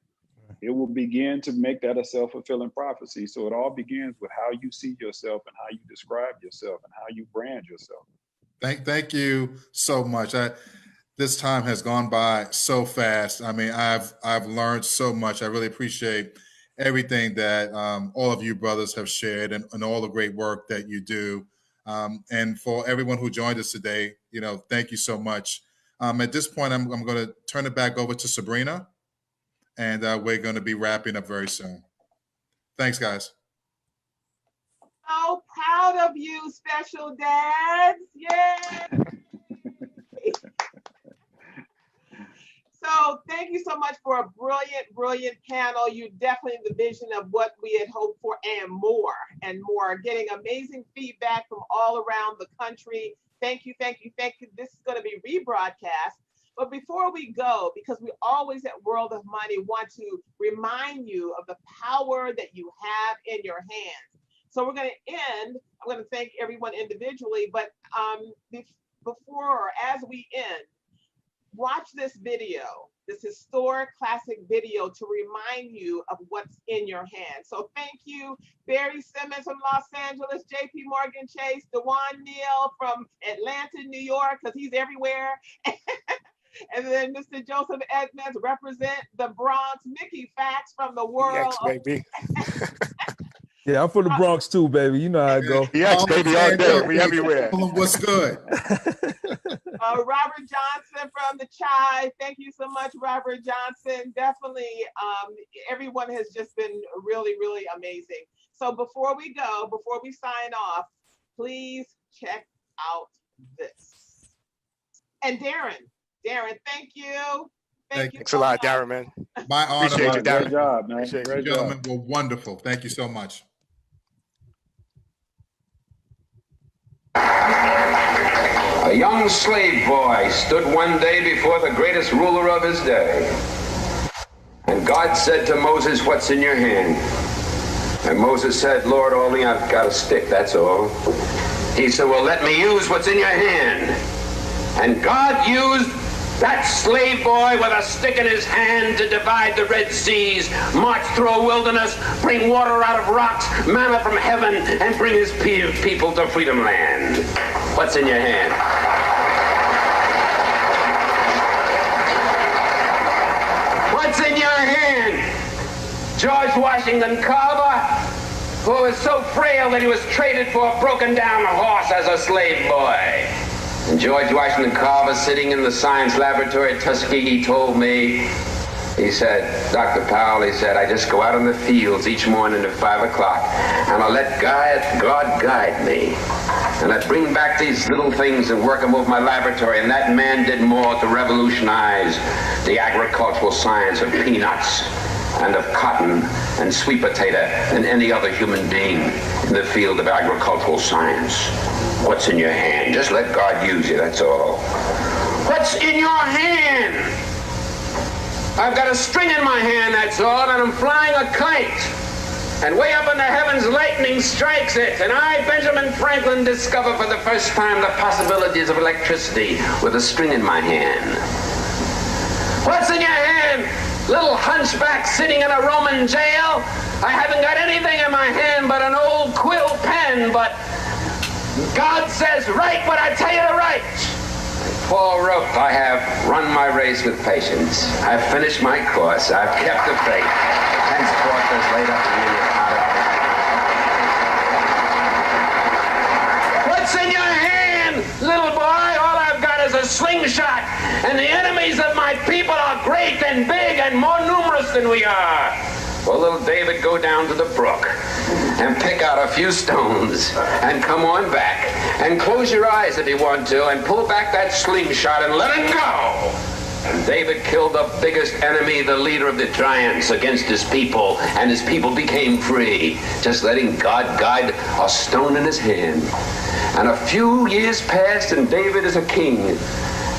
It will begin to make that a self-fulfilling prophecy. So it all begins with how you see yourself and how you describe yourself and how you brand yourself. Thank you so much. This time has gone by so fast. I mean, I've learned so much. I really appreciate everything that all of you brothers have shared and all the great work that you do. And for everyone who joined us today, thank you so much. At this point, I'm going to turn it back over to Sabrina, and we're going to be wrapping up very soon. Thanks, guys. So proud of you, special dads. Yay! So thank you so much for a brilliant, brilliant panel. You definitely the vision of what we had hoped for and more. Getting amazing feedback from all around the country. Thank you, thank you, thank you. This is going to be rebroadcast. But before we go, because we always at World of Money want to remind you of the power that you have in your hands. So we're going to end. I'm going to thank everyone individually, but before or as we end, watch this video, this historic classic video to remind you of what's in your hands. So thank you, Barry Simmons from Los Angeles, JP Morgan Chase, Dewan Neal from Atlanta, New York, because he's everywhere. And then Mr. Joseph Edmonds represent the Bronx, Mickey Fax from the world. Yes, baby. Yeah, I'm from the Bronx too, baby. You know how it go. Yes, baby, all day. We everywhere. What's good? Robert Johnson from the Chai. Thank you so much, Robert Johnson. Definitely, everyone has just been really, really amazing. So before we go, before we sign off, please check out this. And Darren, thank you. Thank you. Thanks a lot, Darren, man. My honor. Appreciate you, Darren. Great job, man. You gentlemen were wonderful. Thank you so much. A young slave boy stood one day before the greatest ruler of his day. And God said to Moses, "What's in your hand?" And Moses said, "Lord, only I've got a stick, that's all." He said, "Well, let me use what's in your hand." And God used that slave boy with a stick in his hand to divide the Red Seas, march through a wilderness, bring water out of rocks, manna from heaven, and bring his people to Freedom Land. What's in your hand? What's in your hand? George Washington Carver, who was so frail that he was traded for a broken down horse as a slave boy. And George Washington Carver, sitting in the science laboratory at Tuskegee, told me, he said, "Dr. Powell," he said, "I just go out in the fields each morning at 5 o'clock, and I let God guide me. And I bring back these little things and work them over my laboratory." And that man did more to revolutionize the agricultural science of peanuts and of cotton and sweet potato than any other human being in the field of agricultural science. What's in your hand? Just let God use you, that's all. What's in your hand? I've got a string in my hand, that's all, and I'm flying a kite. And way up in the heavens, lightning strikes it. And I, Benjamin Franklin, discover for the first time the possibilities of electricity with a string in my hand. What's in your hand? Little hunchback sitting in a Roman jail. I haven't got anything in my hand but an old quill pen, but God says, "Write what I tell you to write." Paul wrote, "I have run my race with patience. I've finished my course. I've kept the faith. Henceforth is laid up in me a crown of life." What's in your hand, little boy? All I've got is a slingshot, and the enemies of my people are great and big and more numerous than we are. Well, little David, go down to the brook and pick out a few stones and come on back and close your eyes if you want to and pull back that slingshot and let it go. And David killed the biggest enemy, the leader of the giants, against his people, and his people became free, just letting God guide a stone in his hand. And a few years passed and David is a king.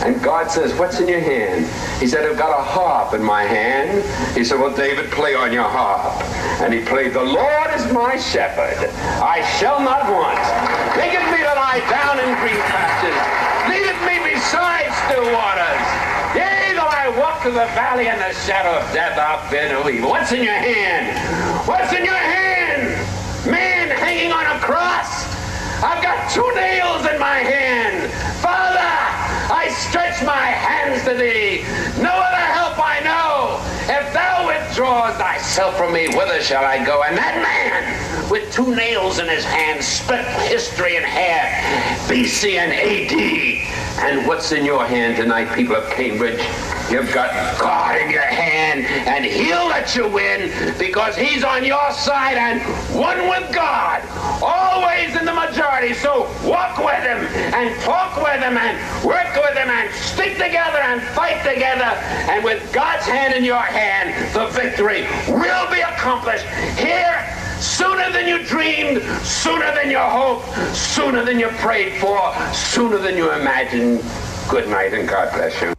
And God says, "What's in your hand?" He said, "I've got a harp in my hand." He said, "Well, David, play on your harp." And he played, "The Lord is my shepherd, I shall not want. Maketh me to lie down in green pastures, leadeth me beside still waters. Yea, though I walk through the valley in the shadow of death, I'll fear no evil." What's in your hand? What's in your hand? Man hanging on a cross. I've got 2 nails in my hand. Father, I stretch my hands to thee. No other help I know. If thou withdraws thyself from me, whither shall I go? And that man with 2 nails in his hand split history in half, BC and AD. And what's in your hand tonight, people of Cambridge? You've got God in your hand, and he'll let you win because he's on your side and one with God, always in the majority. So walk with him and talk with him and work with him and stick together and fight together. And with God's hand in your hand, the victory will be accomplished here sooner than you dreamed, sooner than you hoped, sooner than you prayed for, sooner than you imagined. Good night and God bless you.